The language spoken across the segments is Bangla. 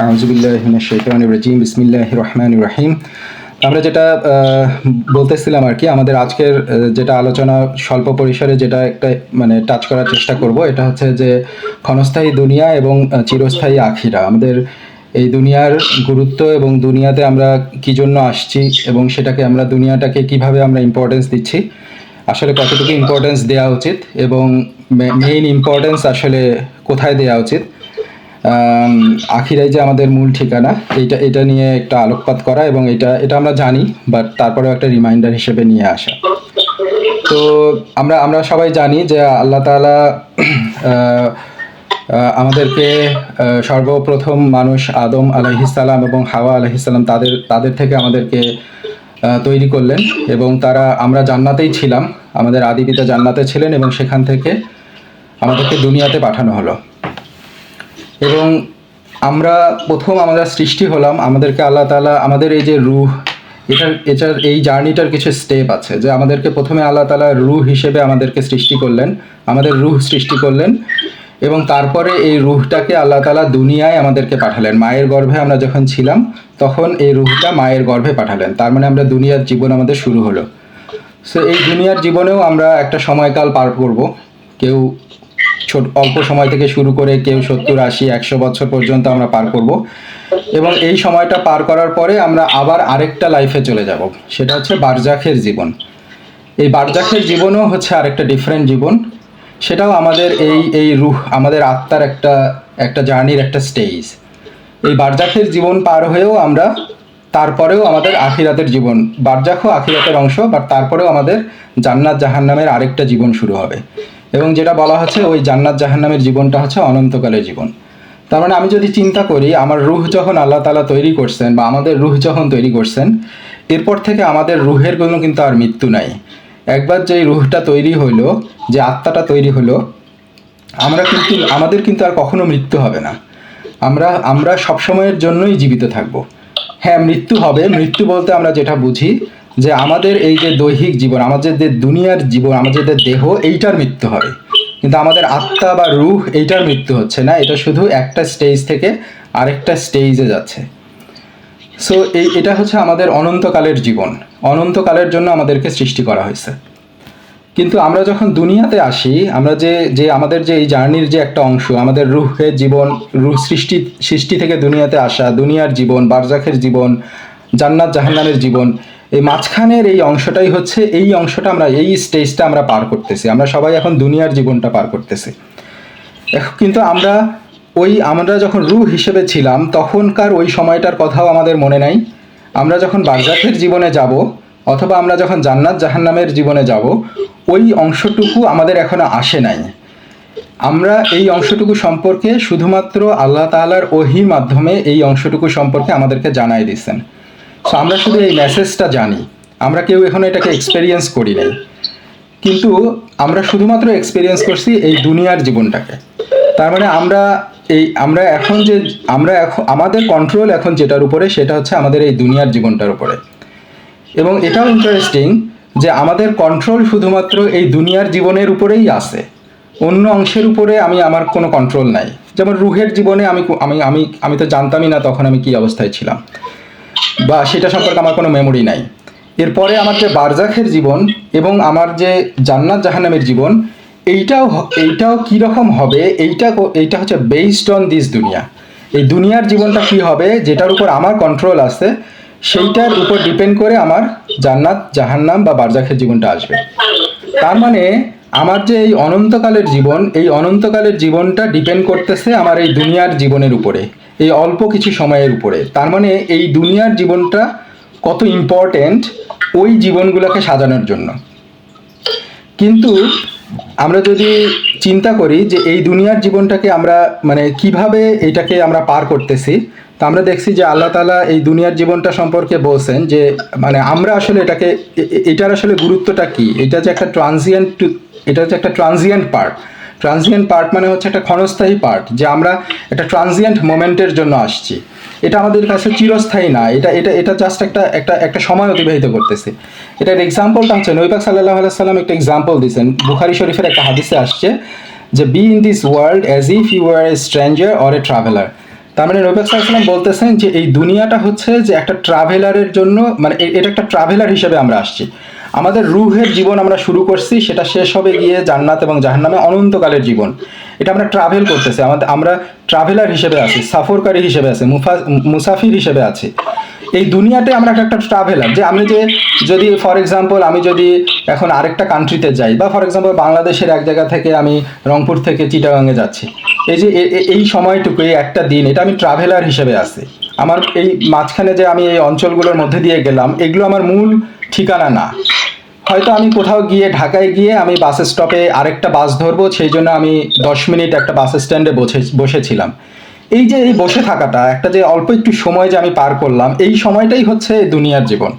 আউযুবিল্লাহি মিনাশ শাইতানির রাজিম বিসমিল্লাহির রহমানির রহিম। আমরা যেটা বলতেছিলাম আর কি, আমাদের আজকের যেটা আলোচনা স্বল্প পরিসরে যেটা একটা মানে টাচ করার চেষ্টা করব, এটা হচ্ছে যে ক্ষণস্থায়ী দুনিয়া এবং চিরস্থায়ী আখিরা। আমাদের এই দুনিয়ার গুরুত্ব এবং দুনিয়াতে আমরা কি জন্য আসছি এবং সেটাকে আমরা দুনিয়াটাকে কিভাবে আমরা ইম্পর্টেন্স দিচ্ছি, আসলে কতটুকু ইম্পর্টেন্স দেওয়া উচিত এবং মেইন ইম্পর্টেন্স আসলে কোথায় দেওয়া উচিত, আখিরাই যে আমাদের মূল ঠিকানা, এটা নিয়ে একটা আলোকপাত করা এবং এটা এটা আমরা জানি, বাট তারপরেও একটা রিমাইন্ডার হিসেবে নিয়ে আসা। তো আমরা আমরা সবাই জানি যে আল্লাহ তাআলা আমাদেরকে সর্বপ্রথম মানুষ আদম আলাইহিসসালাম এবং হাওয়া আলাইহিসসালাম তাদের থেকে আমাদেরকে তৈরি করলেন এবং আমরা জান্নাতেই ছিলাম, আমাদের আদি পিতা জান্নাতে ছিলেন এবং সেখান থেকে আমাদেরকে দুনিয়াতে পাঠানো হলো। এবং আমরা আমাদের সৃষ্টি হলাম, আমাদেরকে আল্লাহ তাআলা আমাদের এই যে রূহ, এটার এই জার্নিটার কিছু স্টেপ আছে, যে আমাদেরকে প্রথমে আল্লাহ তাআলা রূহ হিসেবে আমাদেরকে সৃষ্টি করলেন, আমাদের রূহ সৃষ্টি করলেন এবং তারপরে এই রূহটাকে আল্লাহ তাআলা দুনিয়ায় আমাদেরকে পাঠালেন। মায়ের গর্ভে আমরা যখন ছিলাম তখন এই রূহটা মায়ের গর্ভে পাঠালেন, তার মানে আমরা দুনিয়ার জীবন আমাদের শুরু হলো। সো এই দুনিয়ার জীবনেও আমরা একটা সময়কাল পার করব, কেউ অল্প সময় থেকে শুরু করে কেউ 70, 80, 100 বছর পর্যন্ত আমরা পার করব এবং এই সময়টা পার করার পরে আমরা আবার আরেকটা লাইফে চলে যাব, সেটা হচ্ছে বারজাখের জীবন। এই বারজাখের জীবনও হচ্ছে আরেকটা ডিফারেন্ট জীবন, সেটাও আমাদের এই রূহ, আমাদের আত্মার একটা জার্নির একটা স্টেজ। এই বারজাখের জীবন পার হয়েও আমরা তারপরেও আমাদের আখিরাতের জীবন, বারজাখও আখিরাতের অংশ, বাট তারপরেও আমাদের জান্নাত জাহান্নামের আরেকটা জীবন শুরু হবে এবং যেটা বলা হচ্ছে ওই জান্নাত জাহান্নামের জীবনটা হচ্ছে অনন্তকালের জীবন। তার মানে আমি যদি চিন্তা করি, আমার রূহ যখন আল্লাহ তাআলা তৈরি করছেন বা আমাদের রূহ যখন তৈরি করছেন, এরপর থেকে আমাদের রূহের কোনো কিন্তু আর মৃত্যু নাই। একবার যে রূহটা তৈরি হলো, যে আত্মাটা তৈরি হলো, আমাদের কিন্তু আর কখনো মৃত্যু হবে না। আমরা সবসময়ের জন্যই জীবিত থাকব। হ্যাঁ, মৃত্যু হবে, মৃত্যু বলতে আমরা যেটা বুঝি যে আমাদের এই যে দৈহিক জীবন, আমাদের যে দুনিয়ার জীবন, আমাদের যে দেহ, এইটার মৃত্যু হবে, কিন্তু আমাদের আত্মা বা রূহ এইটার মৃত্যু হচ্ছে না, এটা শুধু একটা স্টেজ থেকে আরেকটা স্টেজে যাচ্ছে। সো এটা হচ্ছে আমাদের অনন্তকালের জীবন, অনন্তকালের জন্য আমাদেরকে সৃষ্টি করা হয়েছে। কিন্তু আমরা যখন দুনিয়াতে আসি, আমরা যে আমাদের যে এই জার্নির যে একটা অংশ, আমাদের রূহের জীবন, রূহ সৃষ্টি থেকে দুনিয়াতে আসা, দুনিয়ার জীবন, বারজাখের জীবন, জান্নাত জাহান্নামের জীবন, এই মাঝখানের এই অংশটাই হচ্ছে, এই অংশটা আমরা, এই স্টেজটা আমরা পার করতেছি। আমরা সবাই এখন দুনিয়ার জীবনটা পার করতেছি। কিন্তু আমরা যখন রূহ হিসেবে ছিলাম তখনকার ওই সময়টার কথাও আমাদের মনে নাই। আমরা যখন বারজাখের জীবনে যাব অথবা আমরা যখন জান্নাত জাহান্নামের জীবনে যাব, ওই অংশটুকু আমাদের এখনো আসে নাই। আমরা এই অংশটুকু সম্পর্কে শুধুমাত্র আল্লাহ তাআলার ওহীর মাধ্যমে এই অংশটুকু সম্পর্কে আমাদেরকে জানাই দিয়েছেন। সো আমরা শুধু এই মেসেজটা জানি, আমরা কেউ এখনো এটাকে এক্সপেরিয়েন্স করি নাই, কিন্তু আমরা শুধুমাত্র এক্সপেরিয়েন্স করছি এই দুনিয়ার জীবনটাকে। তার মানে আমাদের কন্ট্রোল এখন যেটার উপরে, সেটা হচ্ছে আমাদের এই দুনিয়ার জীবনটার উপরে। এবং এটাও ইন্টারেস্টিং যে আমাদের কন্ট্রোল শুধুমাত্র এই দুনিয়ার জীবনের উপরেই আছে, অন্য অংশের উপরে আমার কোনো কন্ট্রোল নাই। যেমন রূহের জীবনে আমি তো জানতামই না তখন আমি কি অবস্থায় ছিলাম, বা সেটা সম্পর্কে আমার কোনো মেমোরি নাই। এরপরে আমার যে বারজাখের জীবন এবং আমার যে জান্নাত জাহান্নামের জীবন, এইটাও কীরকম হবে, এইটা হচ্ছে বেসড অন দিস দুনিয়া। এই দুনিয়ার জীবনটা কী হবে, যেটার উপর আমার কন্ট্রোল আছে, সেইটার উপর ডিপেন্ড করে আমার জান্নাত জাহান্নাম বা বারজাখের জীবনটা আসবে। তার মানে আমার যে এই অনন্তকালের জীবন, এই অনন্তকালের জীবনটা ডিপেন্ড করতেছে আমার এই দুনিয়ার জীবনের উপরে, এই অল্প কিছু সময়ের উপরে। তার মানে এই দুনিয়ার জীবনটা কত ইম্পর্টেন্ট ওই জীবনগুলোকে সাজানোর জন্য। কিন্তু আমরা যদি চিন্তা করি যে এই দুনিয়ার জীবনটাকে আমরা মানে কিভাবে এটাকে আমরা পার করতেছি, তা আমরা দেখছি যে আল্লাহ তাআলা এই দুনিয়ার জীবনটা সম্পর্কে বলছেন যে মানে আমরা আসলে এটার আসলে গুরুত্বটা কি। এটা যে একটা ট্রানজিয়েন্ট পার্ট। ট্রানজিয়েন্ট পার্ট মানে হচ্ছে একটা ক্ষণস্থায়ী পার্ট, যে আমরা একটা ট্রানজিয়েন্ট মোমেন্টের জন্য আসছি। এটা আমাদের কাছে চিরস্থায়ী না, এটা জাস্ট একটা সময় অতিবাহিত করতেছে। এটার এক্সাম্পলটা হচ্ছে নবী পাক সাল্লাল্লাহু আলাইহি সাল্লাম একটা এক্সাম্পল দিয়েছেন, বুখারী শরীফের একটা হাদিসে আসছে যে be in this world as if you are a stranger or a traveller. তার মানে নবী সাল্লাল্লাহু আলাইহি ওয়াসাল্লাম বলতেছেন যে এই দুনিয়াটা হচ্ছে যে একটা ট্রাভেলারের জন্য, মানে এটা একটা ট্রাভেলার হিসেবে আমরা আসছি। আমাদের রুহের জীবন আমরা শুরু করছি, সেটা শেষ হবে গিয়ে জান্নাত এবং জাহান্নামে অনন্তকালের জীবন। এটা আমরা ট্রাভেল করতেছি, আমরা ট্রাভেলার হিসেবে আছি, সফরকারী হিসেবে আছি, মুসাফির হিসেবে আছি। এই দুনিয়াতে আমরা একটা ট্রাভেলার, যে আমি যে যদি ফর এক্সাম্পল আমি যদি এখন আরেকটা কান্ট্রিতে যাই, বা ফর এক্সাম্পল বাংলাদেশের এক জায়গা থেকে আমি রংপুর থেকে চিটাগাংয়ে যাচ্ছি, এই যে এই সময়টুকু, এই একটা দিন, এটা আমি ট্রাভেলার হিসেবে আছি। আমার এই মাঝখানে যে আমি এই অঞ্চলগুলোর মধ্যে দিয়ে গেলাম, এগুলো আমার মূল ঠিকানা না। হয়তো আমি কোথাও গিয়ে, ঢাকায় গিয়ে আমি বাস স্টপে আরেকটা বাস ধরবো, সেই জন্য আমি 10 মিনিট একটা বাস স্ট্যান্ডে বসেছিলাম। এই যে এই বসে থাকাটা, একটা যে অল্প একটু সময় যে আমি পার করলাম, এই সময়টাই হচ্ছে দুনিয়ার জীবন।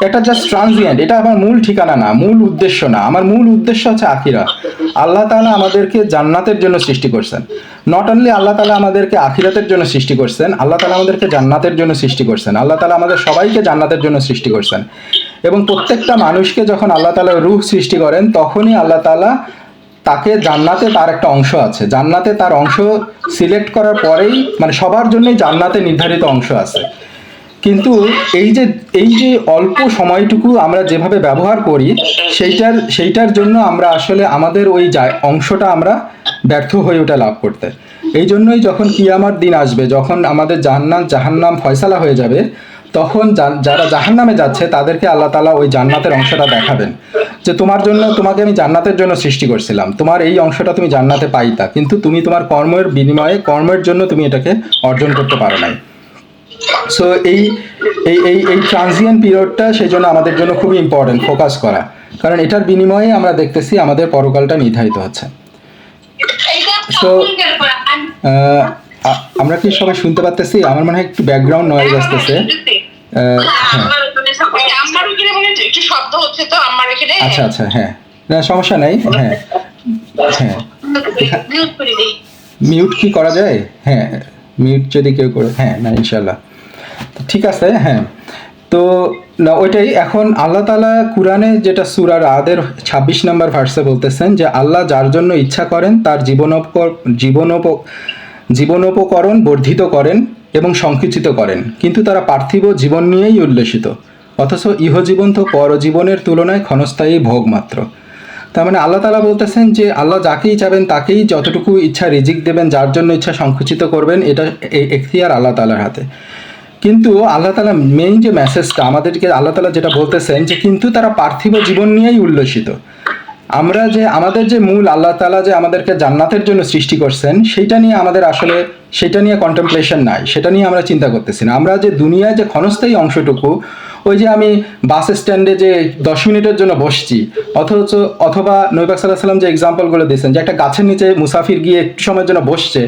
এটা জাস্ট ট্রানজিয়েন্ট, এটা আমার মূল ঠিকানা না, মূল উদ্দেশ্য না। আমার মূল উদ্দেশ্য হচ্ছে আখিরা। আল্লাহ তাআলা আমাদেরকে জান্নাতের জন্য সৃষ্টি করছেন। নট অনলি আল্লাহ তাআলা আমাদেরকে আখিরাতের জন্য সৃষ্টি করছেন, আল্লাহ তাআলা আমাদেরকে জান্নাতের জন্য সৃষ্টি করছেন। আল্লাহ তাআলা আমাদের সবাইকে জান্নাতের জন্য সৃষ্টি করছেন। এবং প্রত্যেকটা মানুষকে যখন আল্লাহ তাআলা রূহ সৃষ্টি করেন, তখনই আল্লাহ তাআলা তাকে জান্নাতে, তার একটা অংশ আছে, জান্নাতে তার অংশ সিলেক্ট করার পরেই, মানে সবার জন্যই জান্নাতে নির্ধারিত অংশ আছে। কিন্তু এই যে অল্প সময়টুকু আমরা যেভাবে ব্যবহার করি, সেইটার জন্য আমরা আসলে আমাদের ওই অংশটা আমরা ব্যর্থ হয়ে ওঠা লাভ করতে। এই জন্যই যখন কিয়ামত দিন আসবে, যখন আমাদের জান্নাত জাহান্নাম ফয়সালা হয়ে যাবে, তখন যারা জাহান্নামে যাচ্ছে তাদেরকে আল্লাহ তাআলা ওই জান্নাতের অংশটা দেখাবেন, যে তোমাকে আমি জান্নাতের জন্য সৃষ্টি করছিলাম, তোমার এই অংশটা তুমি জান্নাতে পাইতা, কিন্তু তুমি তোমার কর্মের বিনিময়ে, কর্মের জন্য তুমি এটাকে অর্জন করতে পারো নাই। সো এই এই এই এই ট্রানজিয়েন্ট পিরিয়ডটা সেই জন্য আমাদের জন্য খুবই ইম্পর্টেন্ট ফোকাস করা, কারণ এটার বিনিময়ে আমরা দেখতেছি আমাদের পরকালটা নির্ধারিত হচ্ছে। সো আমরা কি সবাই শুনতে পারতেছি? আমার মনে হয় একটু ব্যাকগ্রাউন্ড নয়েজ আসতেছে। আচ্ছা আচ্ছা, হ্যাঁ, না সমস্যা নাই। হ্যাঁ হ্যাঁ, মিউট কি করা যায়? হ্যাঁ, মিউট যদি কেউ করে, হ্যাঁ, না ইনশাল্লাহ ঠিক আছে। হ্যাঁ, তো না ওইটাই। এখন আল্লাহ তাআলা কুরআনে যেটা সূরা রাদের 26 নম্বর ভার্সে বলতেছেন যে আল্লাহ যার জন্য ইচ্ছা করেন তার জীবনোপকরণ বর্ধিত করেন এবং সংকুচিত করেন, কিন্তু তারা পার্থিব জীবন নিয়েই উল্লসিত, অথচ ইহজীবন তো পরজীবনের তুলনায় ক্ষণস্থায়ী ভোগ মাত্র। তার মানে আল্লাহ তাআলা বলতেছেন যে আল্লাহ যাকেই চাবেন তাকেই যতটুকু ইচ্ছা রিজিক দেবেন, যার জন্য ইচ্ছা সংকুচিত করবেন, এটা এখতিয়ার আল্লাহ তাআলার হাতে। কিন্তু আল্লাহ তাআলা মেইন যে মেসেজটা আমাদেরকে, আল্লাহ তাআলা যেটা বলতেছেন যে কিন্তু তারা পার্থিব জীবন নিয়েই উল্লসিত। আমাদের যে মূল, আল্লাহ তাআলা যে আমাদেরকে জান্নাতের জন্য সৃষ্টি করছেন, সেটা নিয়ে আমাদের আসলে, সেটা নিয়ে কন্টেমপ্লেশন নাই, সেটা নিয়ে আমরা চিন্তা করতেছি না। আমরা যে দুনিয়ায় যে ক্ষণস্থায়ী অংশটুকু, ওই যে আমি বাস স্ট্যান্ডে যে 10 মিনিটের জন্য বসছি, অথবা নবী পাক সাল্লাল্লাহু আলাইহি ওয়াসাল্লাম যে এক্সাম্পলগুলো দিয়েছেন, যে একটা গাছের নিচে মুসাফির গিয়ে একটু সময়ের জন্য বসছে,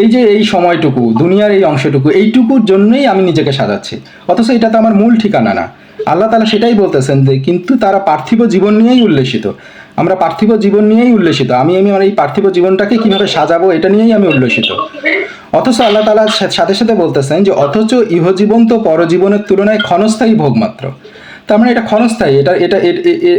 এই যে এই সময়টুকু, দুনিয়ার এই অংশটুকু, এইটুকুর জন্যই আমি নিজেকে সাজাচ্ছি, অথচ এটা তো আমার মূল ঠিকানা না। আল্লাহ তাআলা সেটাই বলতেছেন যে কিন্তু তারা পার্থিব জীবন নিয়েই উল্লসিত। আমরা পার্থিব জীবন নিয়েই উল্লসিত, আমি আমার এই পার্থিব জীবনটাকে কিভাবে সাজাবো, এটা নিয়েই আমি উল্লসিত। অথচ আল্লাহ তাআলা সাথে সাথে বলতেছেন যে অথচ ইহজীবন তো পরজীবনের তুলনায় ক্ষণস্থায়ী ভোগ মাত্র। তার মানে এটা ক্ষণস্থায়ী,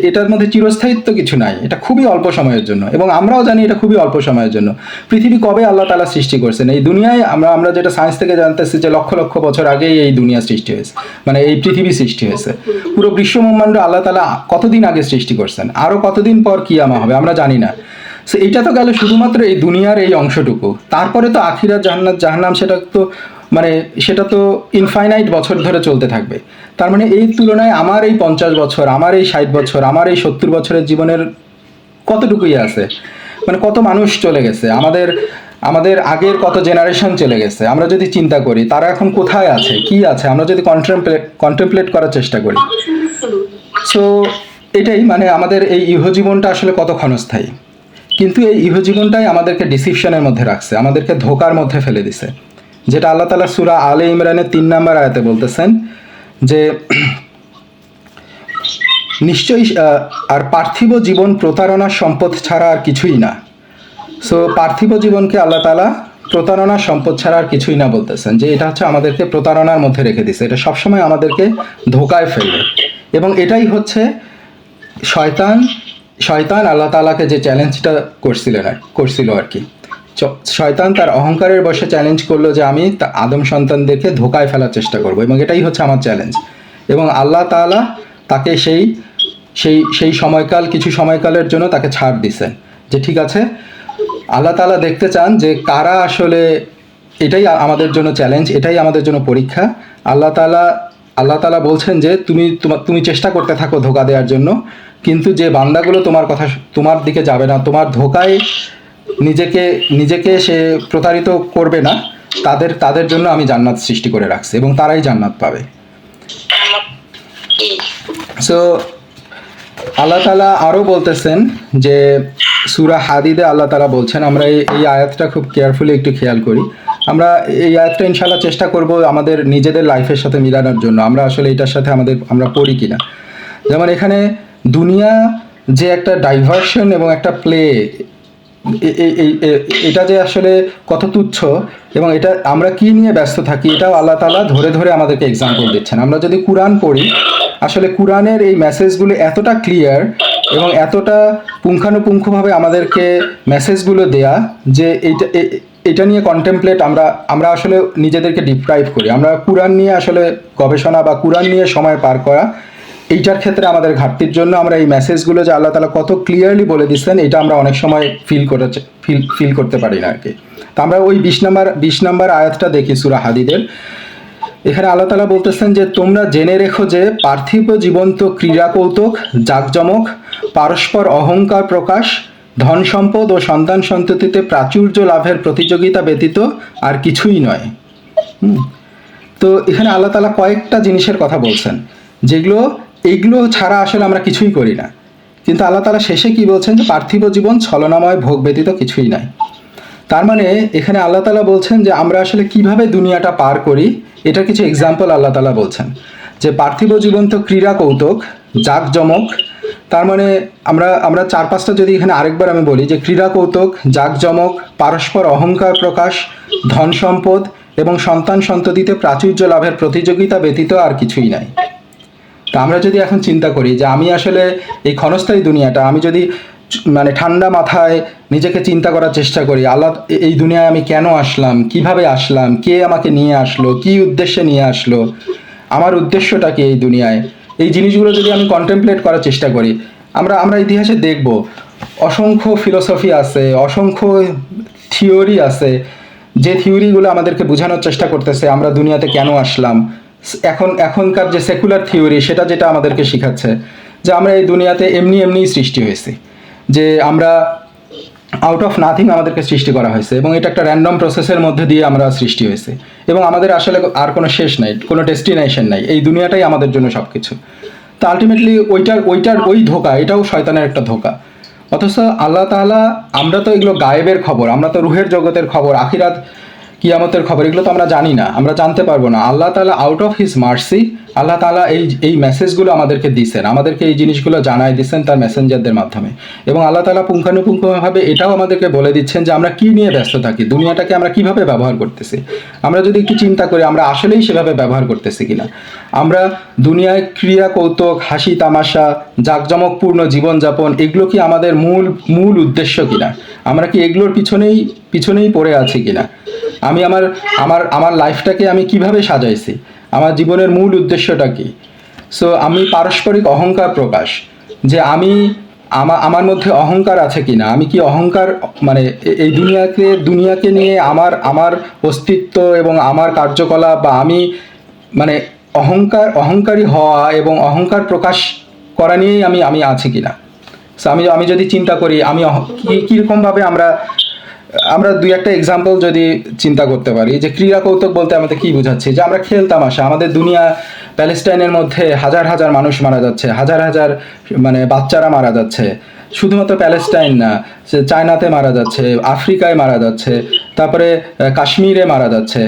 এটার মধ্যে চিরস্থায়িত্ব কিছু নাই, এটা খুবই অল্প সময়ের জন্য, এবং আমরাও জানি এটা খুবই অল্প সময়ের জন্য। পৃথিবী কবে আল্লাহ তাআলা সৃষ্টি করছেন? এই দুনিয়ায় আমরা যেটা সায়েন্স থেকে জানতেছি যে লক্ষ লক্ষ বছর আগেই এই দুনিয়া সৃষ্টি হয়েছে, মানে এই পৃথিবী সৃষ্টি হয়েছে। পুরো বিশ্ব ব্রহ্মাণ্ড আল্লাহ তাআলা কতদিন আগে সৃষ্টি করছেন, আরো কতদিন পর কিয়ামা হবে আমরা জানি না। সো এটা তো গেল শুধুমাত্র এই দুনিয়ার এই অংশটুকু। তারপরে তো আখিরাত, জান্নাত, জাহান্নাম, সেটা তো ইনফাইনাইট বছর ধরে চলতে থাকবে। তার মানে এই তুলনায় আমার এই 50 বছর, আমার এই 60 বছর, আমার এই 70 বছরের জীবনের কতটুকুই আছে? মানে কত মানুষ চলে গেছে, আমাদের আগের কত জেনারেশন চলে গেছে। আমরা যদি চিন্তা করি তারা এখন কোথায় আছে, কি আছে, আমরা যদি কন্টেমপ্লেট করার চেষ্টা করি। সো এটাই, মানে আমাদের এই ইহজীবনটা আসলে কত ক্ষণস্থায়ী। কিন্তু এই ইহজীবনটাই আমাদেরকে ডিসিপশনের মধ্যে রাখছে, আমাদেরকে ধোকার মধ্যে ফেলে দিছে। যেটা আল্লাহ তাআলা সূরা আলে ইমরানের 3 নম্বর আয়াতে বলতেছেন যে নিশ্চয়ই আর পার্থিব জীবন প্রতারণার সম্পদ ছাড়া আর কিছুই না। সো পার্থিব জীবনকে আল্লাহ তাআলা প্রতারণার সম্পদ ছাড়া আর কিছুই না বলতেছেন, যে এটা হচ্ছে আমাদেরকে প্রতারণার মধ্যে রেখে দিছে, এটা সবসময় আমাদেরকে ধোকায় ফেলবে। এবং এটাই হচ্ছে শয়তান আল্লাহ তাআলাকে যে চ্যালেঞ্জটা করছিল আর কি, শয়তান তার অহংকারের বশে চ্যালেঞ্জ করলো যে আমি আদম সন্তানদেরকে ধোকায় ফেলার চেষ্টা করব, এবং এটাই হচ্ছে আমার চ্যালেঞ্জ। এবং আল্লাহ তাআলা তাকে সেই সেই সেই সময়কাল, কিছু সময়কালের জন্য তাকে ছাড় দিছেন, যে ঠিক আছে, আল্লাহ তাআলা দেখতে চান যে কারা আসলে, এটাই আমাদের জন্য চ্যালেঞ্জ, এটাই আমাদের জন্য পরীক্ষা। আল্লাহ তাআলা বলছেন যে তুমি চেষ্টা করতে থাকো ধোকা দেওয়ার জন্য, কিন্তু যে বান্দাগুলো তোমার দিকে যাবে না, তোমার ধোকায় নিজেকে নিজেকে সে প্রতারিত করবে না, তাদের জন্য আমি জান্নাত সৃষ্টি করে রাখছি, এবং তারাই জান্নাত পাবে। সো আল্লাহ তাআলা আরও বলতেছেন যে সূরা হাদিদে আল্লাহ তাআলা বলছেন, আমরা এই আয়াতটা খুব কেয়ারফুলি একটু খেয়াল করি। আমরা এই আয়াতটা ইনশাআল্লাহ চেষ্টা করব আমাদের নিজেদের লাইফের সাথে মিলানোর জন্য, আমরা আসলে এটার সাথে আমরা পড়ি কিনা। যেমন এখানে দুনিয়া যে একটা ডাইভার্সন এবং একটা প্লে, এটা যে আসলে কত তুচ্ছ, এবং এটা আমরা কি নিয়ে ব্যস্ত থাকি, এটাও আল্লাহ তাআলা ধরে ধরে আমাদেরকে এক্সাম্পল দিচ্ছেন। আমরা যদি কোরআন পড়ি, আসলে কোরআনের এই মেসেজগুলো এতটা ক্লিয়ার এবং এতটা পুঙ্খানুপুঙ্খভাবে আমাদেরকে মেসেজগুলো দেয়া, যে এটা নিয়ে কন্টেমপ্লেট আমরা আসলে নিজেদেরকে ডিপ্রাইভ করি। আমরা কোরআন নিয়ে আসলে গবেষণা বা কোরআন নিয়ে সময় পার করা, এইটার ক্ষেত্রে আমাদের ঘাটতির জন্য আমরা এই মেসেজগুলো যে আল্লাহ তাআলা কত ক্লিয়ারলি বলে দিচ্ছেন, এটা আমরা অনেক সময় ফিল করতে পারি না আর কি। তো আমরা ওই 20 নম্বর আয়াতটা দেখি সূরা হাদিদের। এখানে আল্লাহ তাআলা বলতেছেন যে তোমরা জেনে রেখো যে পার্থিব জীবন্ত ক্রীড়া কৌতুক, জাঁকজমক, পারস্পর অহংকার প্রকাশ, ধন সম্পদ ও সন্তান সন্ততিতে প্রাচুর্য লাভের প্রতিযোগিতা ব্যতীত আর কিছুই নয়। তো এখানে আল্লাহ তাআলা কয়েকটা জিনিসের কথা বলছেন, এইগুলো ছাড়া আসলে আমরা কিছুই করি না। কিন্তু আল্লাহ তাআলা শেষে কি বলছেন, যে পার্থিব জীবন ছলনাময় ভোগ ব্যতীত কিছুই নাই। তার মানে এখানে আল্লাহ তাআলা বলছেন যে আমরা আসলে কিভাবে দুনিয়াটা পার করি, এটা কিছু এক্সাম্পল আল্লাহ তাআলা বলছেন। যে পার্থিব জীবন তো ক্রীড়া কৌতুক, জাঁকজমক, তার মানে আমরা 4-5টা যদি এখানে আরেকবার আমি বলি, যে ক্রীড়া কৌতুক, জাঁকজমক, পারস্পর অহংকার প্রকাশ, ধন সম্পদ এবং সন্তান সন্ততিতে প্রাচুর্য লাভের প্রতিযোগিতা ব্যতীত আর কিছুই নাই। তা আমরা যদি এখন চিন্তা করি যে আমি আসলে এই ক্ষণস্থায়ী দুনিয়াটা, আমি যদি মানে ঠান্ডা মাথায় নিজেকে চিন্তা করার চেষ্টা করি, আল্লাহ এই দুনিয়ায় আমি কেন আসলাম, কিভাবে আসলাম, কে আমাকে নিয়ে আসলো, কি উদ্দেশ্যে নিয়ে আসলো, আমার উদ্দেশ্যটা কি এই দুনিয়ায়, এই জিনিসগুলো যদি আমি কন্টেমপ্লেট করার চেষ্টা করি, আমরা ইতিহাসে দেখব অসংখ্য ফিলোসফি আছে, অসংখ্য থিওরি আছে, যে থিওরিগুলো আমাদেরকে বোঝানোর চেষ্টা করতেছে আমরা দুনিয়াতে কেন আসলাম। এখনকার যে সেকুলার থিওরি, সেটা যেটা আমাদেরকে শেখাচ্ছে যে আমরা এই দুনিয়াতে এমনিই সৃষ্টি হয়েছি, যে আমরা আউট অফ নাথিং আমাদেরকে সৃষ্টি করা হয়েছে, এবং এটা একটা র্যান্ডম প্রসেসের মধ্যে দিয়ে আমরা সৃষ্টি হয়েছে, এবং আমাদের আসলে আর কোনো শেষ নাই, কোনো ডেস্টিনেশন নাই, এই দুনিয়াটাই আমাদের জন্য সব কিছু। তো আলটিমেটলি ওই ধোকা, এটাও শয়তানের একটা ধোকা। অথচ আল্লাহ তাআলা, আমরা তো এগুলো গায়েবের খবর, আমরা তো রুহের জগতের খবর, আখিরাত কিয়ামতের খবর, এগুলো তো আমরা জানি না, আমরা জানতে পারবো না। আল্লাহ তাআলা আউট অফ হিজ মার্সি, আল্লাহ তাআলা এই মেসেজগুলো আমাদেরকে দিচ্ছেন, আমাদেরকে এই জিনিসগুলো জানাই দিচ্ছেন তার মেসেঞ্জারদের মাধ্যমে। এবং আল্লাহ তাআলা পুঙ্খানুপুঙ্খভাবে এটাও আমাদেরকে বলে দিচ্ছেন যে আমরা কি নিয়ে ব্যস্ত থাকি, দুনিয়াটাকে আমরা কিভাবে ব্যবহার করতেছি। আমরা যদি একটু চিন্তা করি, আমরা আসলেই সেভাবে ব্যবহার করতেছি কিনা। আমরা দুনিয়ায় ক্রিয়া কৌতুক, হাসি তামাশা, জাঁকজমকপূর্ণ জীবনযাপন, এগুলো কি আমাদের মূল উদ্দেশ্য কিনা, আমরা কি এগুলোর পিছনেই পড়ে আছি কিনা। আমি আমার লাইফটাকে আমি কিভাবে সাজাইছি, আমার জীবনের মূল উদ্দেশ্যটা কি। সো আমি পারস্পরিক অহংকার প্রকাশ, যে আমার মধ্যে অহংকার আছে কিনা, আমি কি অহংকার, মানে এই দুনিয়াকে নিয়ে আমার অস্তিত্ব এবং আমার কার্যকলাপ, বা আমি মানে অহংকারী হওয়া এবং অহংকার প্রকাশ করা নিয়েই আমি আছি কিনা। সো আমি যদি চিন্তা করি, আমি কীরকমভাবে আমরা 2-1টা এক্সাম্পল যদি চিন্তা করতে পারি, যে ক্রীড়া কৌতুক বলতে আমাদের কি বোঝাচ্ছি, যে আমরা খেলতামাশা, আমাদের দুনিয়া প্যালেস্টাইনের মধ্যে হাজার হাজার মানুষ মারা যাচ্ছে, হাজার হাজার মানে বাচ্চারা মারা যাচ্ছে, শুধুমাত্র প্যালেস্টাইন না, চায়নাতে মারা যাচ্ছে, আফ্রিকায় মারা যাচ্ছে, তারপরে কাশ্মীরে মারা যাচ্ছে।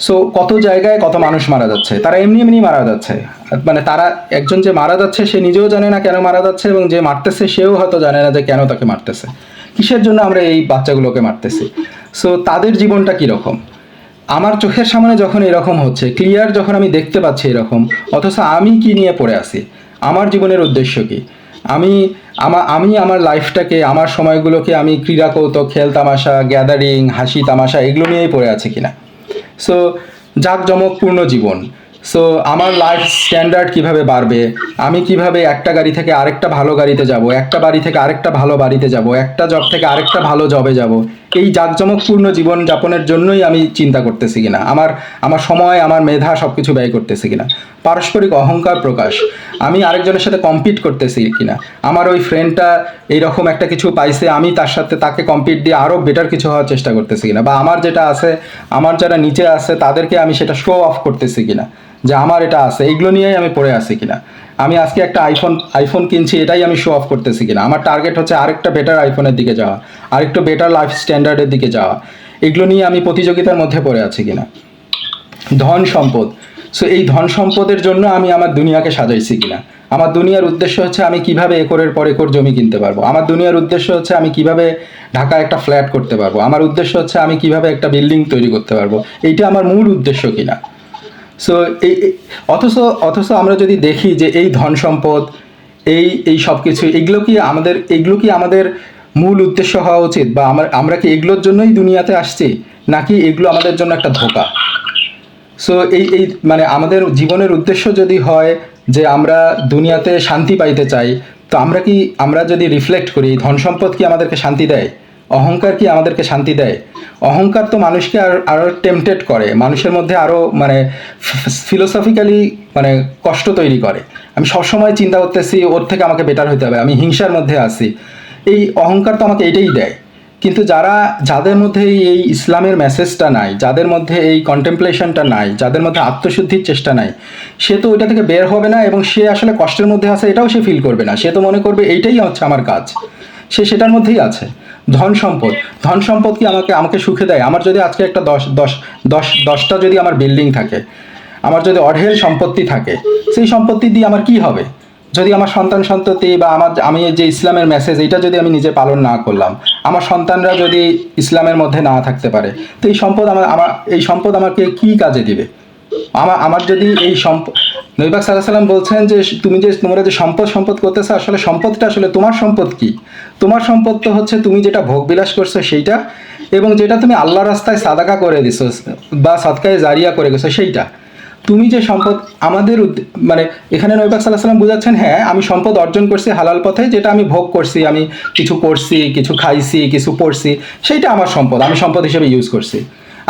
সো কত জায়গায় কত মানুষ মারা যাচ্ছে, তারা এমনি মারা যাচ্ছে, মানে তারা, একজন যে মারা যাচ্ছে সে নিজেও জানে না কেন মারা যাচ্ছে, এবং যে মারতেছে সেও হয়তো জানে না যে কেন তাকে মারতেছে, কিসের জন্য আমরা এই বাচ্চাগুলোকে মারতেছি। সো তাদের জীবনটা কীরকম, আমার চোখের সামনে যখন এরকম হচ্ছে, ক্লিয়ার যখন আমি দেখতে পাচ্ছি এরকম, অথচ আমি কি নিয়ে পড়ে আছি, আমার জীবনের উদ্দেশ্য কি। আমি আমি আমার লাইফটাকে, আমার সময়গুলোকে আমি ক্রীড়া কৌতুক, খেল তামাশা, গ্যাদারিং, হাসি তামাশা এগুলো নিয়েই পড়ে আছে কিনা। সো জাঁকজমকপূর্ণ জীবন। সো আমার লাইফ স্ট্যান্ডার্ড কিভাবে বাড়বে, আমি কিভাবে একটা গাড়ি থেকে আরেকটা ভালো গাড়িতে যাব, একটা বাড়ি থেকে আরেকটা ভালো বাড়িতে যাব, একটা জব থেকে আরেকটা ভালো জবে যাব, এই জাঁকজমকপূর্ণ জীবন যাপনের জন্যই আমি চিন্তা করতেছি কিনা, আমার আমার সময়, আমার মেধা সব কিছু ব্যয় করতেছি কিনা। পারস্পরিক অহংকার প্রকাশ, আমি আরেকজনের সাথে কম্পিট করতেছি কিনা, আমার ওই ফ্রেন্ডটা এইরকম একটা কিছু পাইছে, আমি তার সাথে তাকে কম্পিট দিয়ে আরও বেটার কিছু হওয়ার চেষ্টা করতেছি কিনা, বা আমার যেটা আছে, আমার যারা নিচে আছে তাদেরকে আমি সেটা শো অফ করতেছি কিনা যে আমার এটা আছে, এইগুলো নিয়েই আমি পড়ে আছি কিনা। আমি আজকে একটা আইফোন কিনছি, এটাই আমি শো অফ করতেছি কিনা। আমার টার্গেট হচ্ছে আরেকটা বেটার আইফোনের দিকে যাওয়া, আরেকটু বেটার লাইফ স্ট্যান্ডার্ডের দিকে যাওয়া। এগুলো নিয়ে আমি প্রতিযোগিতার মধ্যে পড়ে আছি কিনা। ধন সম্পদ, সো এই ধন সম্পদের জন্য আমি আমার দুনিয়াকে সাজাইছি কিনা। আমার দুনিয়ার উদ্দেশ্য হচ্ছে আমি কিভাবে একরের পর একর জমি কিনতে পারবো। আমার দুনিয়ার উদ্দেশ্য হচ্ছে আমি কিভাবে ঢাকায় একটা ফ্ল্যাট করতে পারবো। আমার উদ্দেশ্য হচ্ছে আমি কিভাবে একটা বিল্ডিং তৈরি করতে পারবো। এইটা আমার মূল উদ্দেশ্য কিনা। সো অথচ অথচ আমরা যদি দেখি যে এই ধন সম্পদ, এই সব কিছু, এগুলো কি আমাদের মূল উদ্দেশ্য হওয়া উচিত, বা আমরা কি এগুলোর জন্যই দুনিয়াতে আসছি, নাকি এগুলো আমাদের জন্য একটা ধোঁকা। সো এই মানে আমাদের জীবনের উদ্দেশ্য যদি হয় যে আমরা দুনিয়াতে শান্তি পাইতে চাই, তো আমরা যদি রিফ্লেক্ট করি, ধন সম্পদ কি আমাদেরকে শান্তি দেয়, অহংকার কি আমাদেরকে শান্তি দেয়। অহংকার তো মানুষকে আরও টেম্পটেড করে, মানুষের মধ্যে আরও মানে ফিলোসফিক্যালি মানে কষ্ট তৈরি করে। আমি সবসময় চিন্তা করতেছি ওর থেকে আমাকে বেটার হতে হবে, আমি হিংসার মধ্যে আছি। এই অহংকার তো আমাকে এটাই দেয়। কিন্তু যাদের মধ্যে এই ইসলামের মেসেজটা নাই, যাদের মধ্যে এই কন্টেমপ্লেশনটা নাই, যাদের মধ্যে আত্মশুদ্ধির চেষ্টা নাই, সে তো ওইটা থেকে বের হবে না, এবং সে আসলে কষ্টের মধ্যে আছে এটাও সে ফিল করবে না। সে তো মনে করবে এইটাই হচ্ছে আমার কাজ, সে সেটার মধ্যেই আছে। ধন সম্পদ কি আমাকে সুখে দেয়। আমার যদি আজকে একটা দশটা যদি আমার বিল্ডিং থাকে, আমার যদি অঢেল সম্পত্তি থাকে, সেই সম্পত্তি দিয়ে আমার কি হবে যদি আমার সন্তান সন্ততি বা আমি যে ইসলামের মেসেজ এটা যদি আমি নিজে পালন না করলাম, আমার সন্তানরা যদি ইসলামের মধ্যে না থাকতে পারে, তো এই সম্পদ আমাকে কি কাজে দিবে। আমার যদি এই সম্পদ, নবী পাক সাল্লাল্লাহু আলাইহি ওয়াসাল্লাম বলছেন যে তোমরা যে সম্পদ করতেছো, আসলে সম্পদটা আসলে তোমার সম্পদ কি। তোমার সম্পদ তো হচ্ছে তুমি যেটা ভোগ বিলাস করছো সেইটা, এবং যেটা তুমি আল্লাহ রাস্তায় সাদাকা করে দিছো বা সদকায়ে জারিয়া করে গেছো সেইটা। তুমি যে সম্পদ মানে এখানে নবী পাক সাল্লাল্লাহু আলাইহি ওয়াসাল্লাম বুঝাচ্ছেন, হ্যাঁ আমি সম্পদ অর্জন করছি হালাল পথে, যেটা আমি ভোগ করছি, আমি কিছু করছি, কিছু খাইছি, কিছু পড়ছি, সেইটা আমার সম্পদ, আমি সম্পদ হিসেবে ইউজ করছি।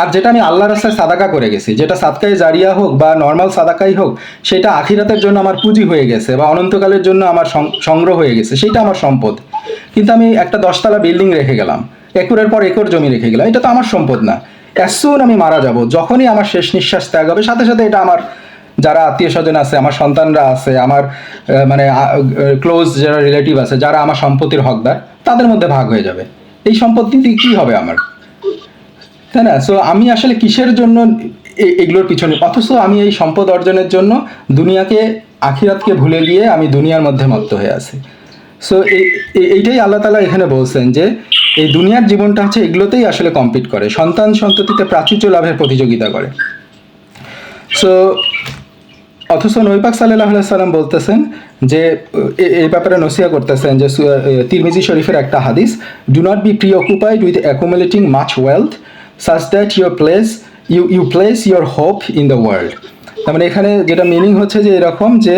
আর যেটা আমি আল্লাহ রাস্তায় সাদাকা করে গেছি, যেটা সাদকায়ে জারিয়া হোক বা নর্মাল সাদাকাই হোক, সেটা আখিরাতের জন্য আমার পুঁজি হয়ে গেছে বা অনন্তকালের জন্য আমার সংগ্রহ হয়ে গেছে, সেইটা আমার সম্পদ। কিন্তু আমি একটা 10তলা বিল্ডিং রেখে গেলাম, একরের পর একর জমি রেখে গেলাম, এটা তো আমার সম্পদ না। অ্যাজ সুন আমি মারা যাব, যখনই আমার শেষ নিঃশ্বাস ত্যাগ হবে, সাথে সাথে এটা আমার যারা আত্মীয় স্বজন আছে, আমার সন্তানরা আছে, আমার মানে ক্লোজ যারা রিলেটিভ আছে, যারা আমার সম্পত্তির হকদার, তাদের মধ্যে ভাগ হয়ে যাবে। এই সম্পত্তি দিয়ে কী হবে আমার, তাই না? সো আমি আসলে কিসের জন্য এগুলোর পিছনে, অথচ আমি এই সম্পদ অর্জনের জন্য দুনিয়াকে, আখিরাতকে ভুলে গিয়ে আমি দুনিয়ার মধ্যে মত্ত হয়ে আছি। সো এইটাই আল্লাহ তাআলা এখানে বলছেন যে এই দুনিয়ার জীবনটা হচ্ছে এগুলোতেই আসলে কম্পিট করে, সন্তান সন্ততিতে প্রাচুর্য লাভের প্রতিযোগিতা করে। সো অথচ নবী পাক সাল্লাল্লাহু আলাইহি সাল্লাম বলতেছেন যে এই ব্যাপারে নসিহত করতেছেন যে তিরমিজি শরীফের একটা হাদিস, do not be preoccupied with accumulating much wealth such that you place your hope in the world. তার মানে এখানে যেটা মিনিং হচ্ছে যে এরকম, যে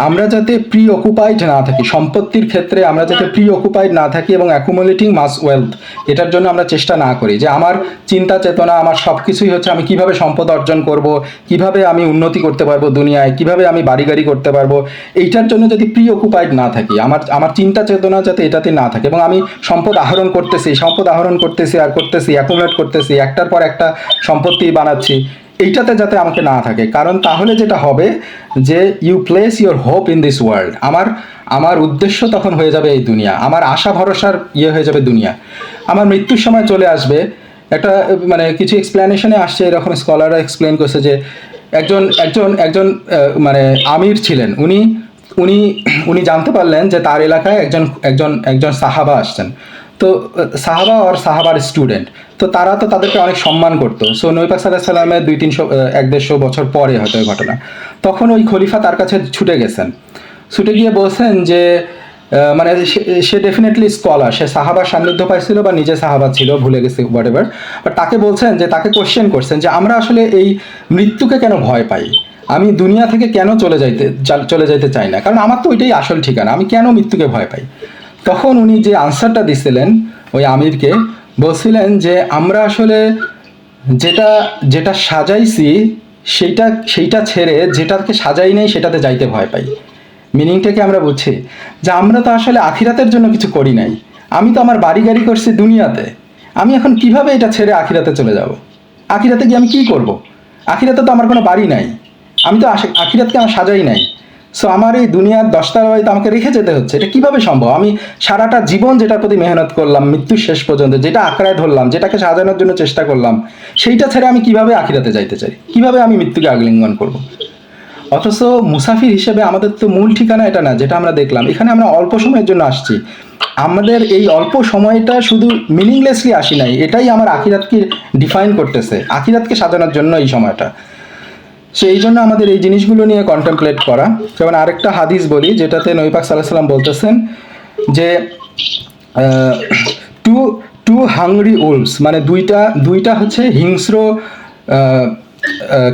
আমরা যাতে প্রিঅকুপাইড না থাকি, সম্পত্তির ক্ষেত্রে আমরা যাতে প্রিঅকুপাইড না থাকি এবং অ্যাকুমুলেটিং মাস ওয়েলথ, এটার জন্য আমরা চেষ্টা না করি। যে আমার চিন্তা চেতনা, আমার সব কিছুই হচ্ছে আমি কিভাবে সম্পদ অর্জন করব, কিভাবে আমি উন্নতি করতে পারবো দুনিয়ায়, কিভাবে আমি বাড়ি গাড়ি করতে পারবো, এইটার জন্য যদি প্রিঅকুপাইড না থাকি, আমার চিন্তা চেতনা যাতে এটাতে না থাকে, এবং আমি সম্পদ আহরণ করতেছি আর করতেছি, অ্যাকুমুলেট করতেছি, একটার পর একটা সম্পত্তি বানাচ্ছি, এইটাতে যাতে আমাকে না থাকে। কারণ তাহলে যেটা হবে যে you place your hope in this world, আমার উদ্দেশ্য তখন হয়ে যাবে এই দুনিয়া, আমার আশা ভরসার হয়ে যাবে দুনিয়া। আমার মৃত্যুর সময় চলে আসবে একটা মানে কিছু এক্সপ্লেনেশনে আসছে, এরকম স্কলাররা এক্সপ্লেন করছে যে একজন মানে আমির ছিলেন, উনি জানতে পারলেন যে তার এলাকায় একজন সাহাবা আসছেন। তো সাহাবা আর সাহাবার স্টুডেন্ট, তো তারা তো তাদেরকে অনেক সম্মান করতো। সো নবী পাক সাল্লাল্লাহু আলাইহি সাল্লামের 150 বছর পরে হয়তো এই ঘটনা, তখন ওই খলিফা তার কাছে ছুটে গিয়ে বলছেন যে মানে সে ডেফিনেটলি স্কলার, সে সাহাবার সান্নিধ্য পাইছিল বা নিজে সাহাবা ছিল, ভুলে গেছে হোয়াট এভার, বাট তাকে বলছেন যে, তাকে কোশ্চেন করছেন যে আমরা আসলে এই মৃত্যুকে কেন ভয় পাই, আমি দুনিয়া থেকে কেন চলে যাইতে চাই না, কারণ আমার তো ওইটাই আসল ঠিকানা, আমি কেন মৃত্যুকে ভয় পাই। তখন উনি যে আনসারটা দিছিলেন ওই আমিরকে, বলছিলেন যে আমরা আসলে যেটা যেটা সাজাইছি সেইটা ছেড়ে যেটাকে সাজাই নাই সেটাতে যাইতে ভয় পাই। মিনিংটাকে আমরা বুঝছি যে আমরা তো আসলে আখিরাতের জন্য কিছু করি নাই, আমি তো আমার বাড়ি গাড়ি করছি দুনিয়াতে, আমি এখন কিভাবে এটা ছেড়ে আখিরাতে চলে যাব, আখিরাতে গিয়ে আমি কি করব, আখিরাতে তো আমার কোনো বাড়ি নাই, আমি তো আখিরাতকে আমার সাজাই নাই, সো আমার এই দুনিয়ার 10তলা বাড়িতে আমাকে রেখে যেতে হচ্ছে, এটা কিভাবে সম্ভব, আমি সারাটা জীবন যেটার প্রতি মেহনত করলাম মৃত্যুর শেষ পর্যন্ত, যেটা আঁকড়ায় ধরলাম, যেটাকে সাজানোর জন্য চেষ্টা করলাম, সেইটা ছেড়ে আমি কিভাবে আখিরাতে যাইতে চাই, কিভাবে আমি মৃত্যুকে আলিঙ্গন করব। অথচ মুসাফির হিসেবে আমাদের তো মূল ঠিকানা এটা না, যেটা আমরা দেখলাম এখানে আমরা অল্প সময়ের জন্য আসছি, আমাদের এই অল্প সময়টা শুধু মিনিংলেসলি আসি নাই, এটাই আমার আখিরাতকে ডিফাইন করতেছে, আখিরাতকে সাজানোর জন্য এই সময়টা। সো এই জন্য আমাদের এই জিনিসগুলো নিয়ে কন্টেমপ্লেট করা। যেমন আরেকটা হাদিস বলি, যেটাতে নবী পাক সাল্লাল্লাহু আলাইহি সাল্লাম বলতেছেন যে টু টু হাংরি উলভস, মানে দুইটা হচ্ছে হিংস্র,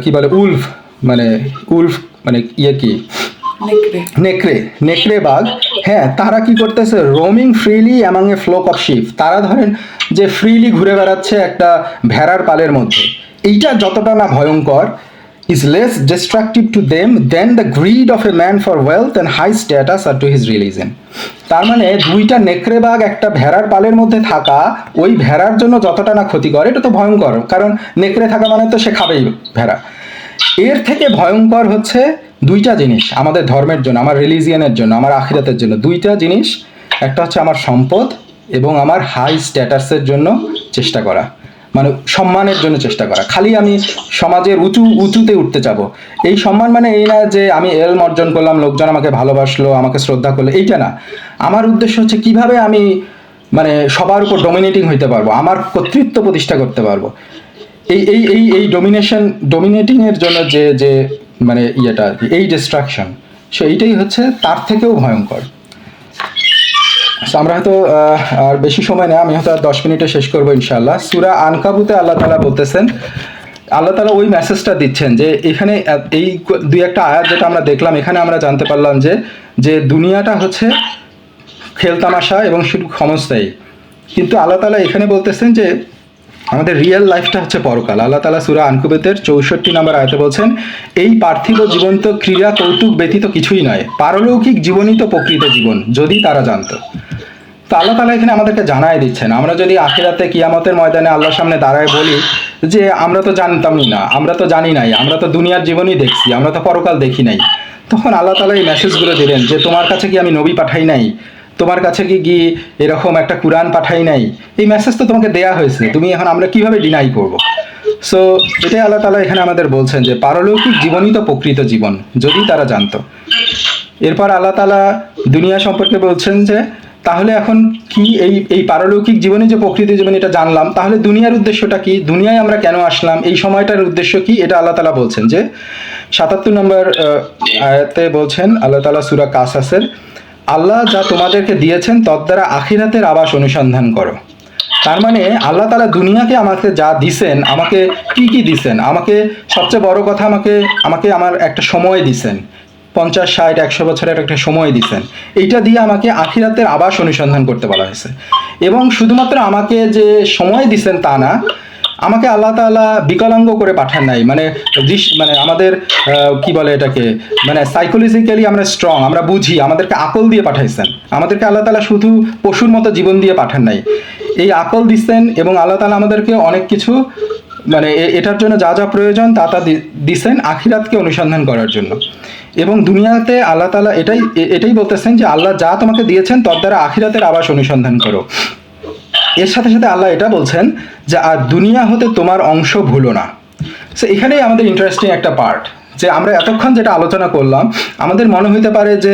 কি বলে উলফ, মানে উলফ মানে ইয়ে কি, নেকড়ে নেকড়ে বাঘ, হ্যাঁ, তারা কি করতেছে, roaming freely among a flock of sheep, তারা ধরেন যে ফ্রিলি ঘুরে বেড়াচ্ছে একটা ভেড়ার পালের মধ্যে, এইটা যতটা না ভয়ঙ্কর, is less destructive to them than the greed of a man for wealth and high status or to his religion. তার মানে দুইটা নেকড়ে বাঘ একটা ভেড়ার পালের মধ্যে থাকা ওই ভেড়ার জন্য যতটা না ক্ষতিকর, এটা তো ভয়ঙ্কর, কারণ নেকড়ে থাকা মানে তো সে খাবেই ভেড়া। এর থেকে ভয়ঙ্কর হচ্ছে দুইটা জিনিস আমাদের ধর্মের জন্য, আমার রিলিজিয়নের জন্য, আমার আখিরাতের জন্য, দুইটা জিনিস, একটা হচ্ছে আমার সম্পদ এবং আমার হাই স্ট্যাটাসের জন্য চেষ্টা করা, মানে সম্মানের জন্য চেষ্টা করা, খালি আমি সমাজের উঁচুতে উঠতে যাব, এই সম্মান মানে এই না যে আমি এলম অর্জন করলাম, লোকজন আমাকে ভালোবাসলো, আমাকে শ্রদ্ধা করলো, এইটা না, আমার উদ্দেশ্য হচ্ছে কিভাবে আমি মানে সবার উপর ডমিনেটিং হইতে পারবো, আমার কর্তৃত্ব প্রতিষ্ঠা করতে পারবো, এই ডমিনেটিং এর জন্য যে যে মানে ইয়েটা আর কি, এই ডিস্ট্রাকশন, সো এইটাই হচ্ছে তার থেকেও ভয়ঙ্কর। আমরা হয়তো আর বেশি সময় নেই, আমি হয়তো আর 10 মিনিটে শেষ করবো ইনশাআল্লাহ। সূরা আনকাবুতে আল্লাহ তাআলা বলতেছেন, আল্লাহ তাআলা ওই মেসেজটা দিচ্ছেন যে এখানে এই দুই একটা আয়াত যেটা আমরা দেখলাম, এখানে আমরা জানতে পারলাম যে যে দুনিয়াটা হচ্ছে খেলতামাশা এবং শুধু ক্ষমস্থায়ী, কিন্তু আল্লাহ তাআলা এখানে বলতেছেন যে আমাদের রিয়েল লাইফটা হচ্ছে পরকাল। আল্লাহ তাআলা সূরা আনকাবুতের 64 নম্বর আয়াতে বলছেন, এই পার্থিব জীবন তো ক্রীড়া কৌতুক ব্যতীত কিছুই নয়, পারলৌকিক জীবনই তো প্রকৃত জীবন, যদি তারা জানতো। তো আল্লাহ তাআলা এখানে আমাদেরকে জানাই দিচ্ছেন, আমরা যদি আখিরাতে কিয়ামতের ময়দানে আল্লাহর সামনে দাঁড়ায় বলি যে আমরা তো জানতামই না, আমরা তো জানি নাই, আমরা তো দুনিয়ার জীবনই দেখছি, আমরা তো পরকাল দেখি নাই, তখন আল্লাহ তাআলা এই মেসেজগুলো দিলেন যে তোমার কাছে কি আমি নবী পাঠাই নাই, তোমার কাছে কি এরকম একটা কুরআন পাঠাই নাই, এই মেসেজ তো তোমাকে দেয়া হয়েছে, তুমি এখন আমরা কিভাবে ডিনাই করব। সো এটাই আল্লাহ তাআলা এখানে আমাদের বলছেন যে পারলৌকিক জীবনই তো প্রকৃত জীবন, যদি তারা জানতো। এরপর আল্লাহ তাআলা দুনিয়া সম্পর্কে বলছেন যে তাহলে এখন কি এই পারলৌকিক জীবনে যে প্রকৃত জীবন এটা জানলাম, তাহলে দুনিয়ার উদ্দেশ্যটা কি, দুনিয়ায় আমরা কেন আসলাম, এই সময়টার উদ্দেশ্য কি, এটা আল্লাহ তাআলা বলছেন যে 77 নম্বর আয়াতে বলছেন আল্লাহ তাআলা সূরা কাসাসের, আল্লাহ যা তোমাদেরকে দিয়েছেন তদ্বারা আখিরাতের আবাস অনুসন্ধান করো। তার মানে আল্লাহ তাআলা দুনিয়াকে আমাকে যা দিছেন, আমাকে কি দিছেন, আমাকে সবচেয়ে বড় কথা আমাকে আমার একটা সময় দিছেন, 50, 60, 100 বছরের একটা সময় দিছেন, এইটা দিয়ে আমাকে আখিরাতের আবাস অনুসন্ধান করতে বলা হয়েছে। এবং শুধুমাত্র আমাকে যে সময় দিছেন তা না, আমাকে আল্লাহ তাআলা বিকলাঙ্গ করে পাঠান নাই, মানে মানে আমাদের কি বলে এটাকে, মানে সাইকোলজিক্যালি আমরা স্ট্রং, আমরা বুঝি, আমাদেরকে আকল দিয়ে পাঠাইছেন, আমাদেরকে আল্লাহ তাআলা শুধু পশুর মতো জীবন দিয়ে পাঠান নাই, এই আকল দিচ্ছেন এবং আল্লাহ তাআলা আমাদেরকে অনেক কিছু মানে এটার জন্য যা যা প্রয়োজন তা দিছেন আখিরাতকে অনুসন্ধান করার জন্য। এবং দুনিয়াতে আল্লাহ তাআলা এটাই বলতেছেন যে আল্লাহ যা তোমাকে দিয়েছেন তর দ্বারা আখিরাতের আবাস অনুসন্ধান করো। এর সাথে সাথে আল্লাহ এটা বলছেন যে আর দুনিয়া হতে তোমার অংশ ভুলো না। সো এখানেই আমাদের ইন্টারেস্টিং একটা পার্ট, যে আমরা এতক্ষণ যেটা আলোচনা করলাম আমাদের মনে হইতে পারে যে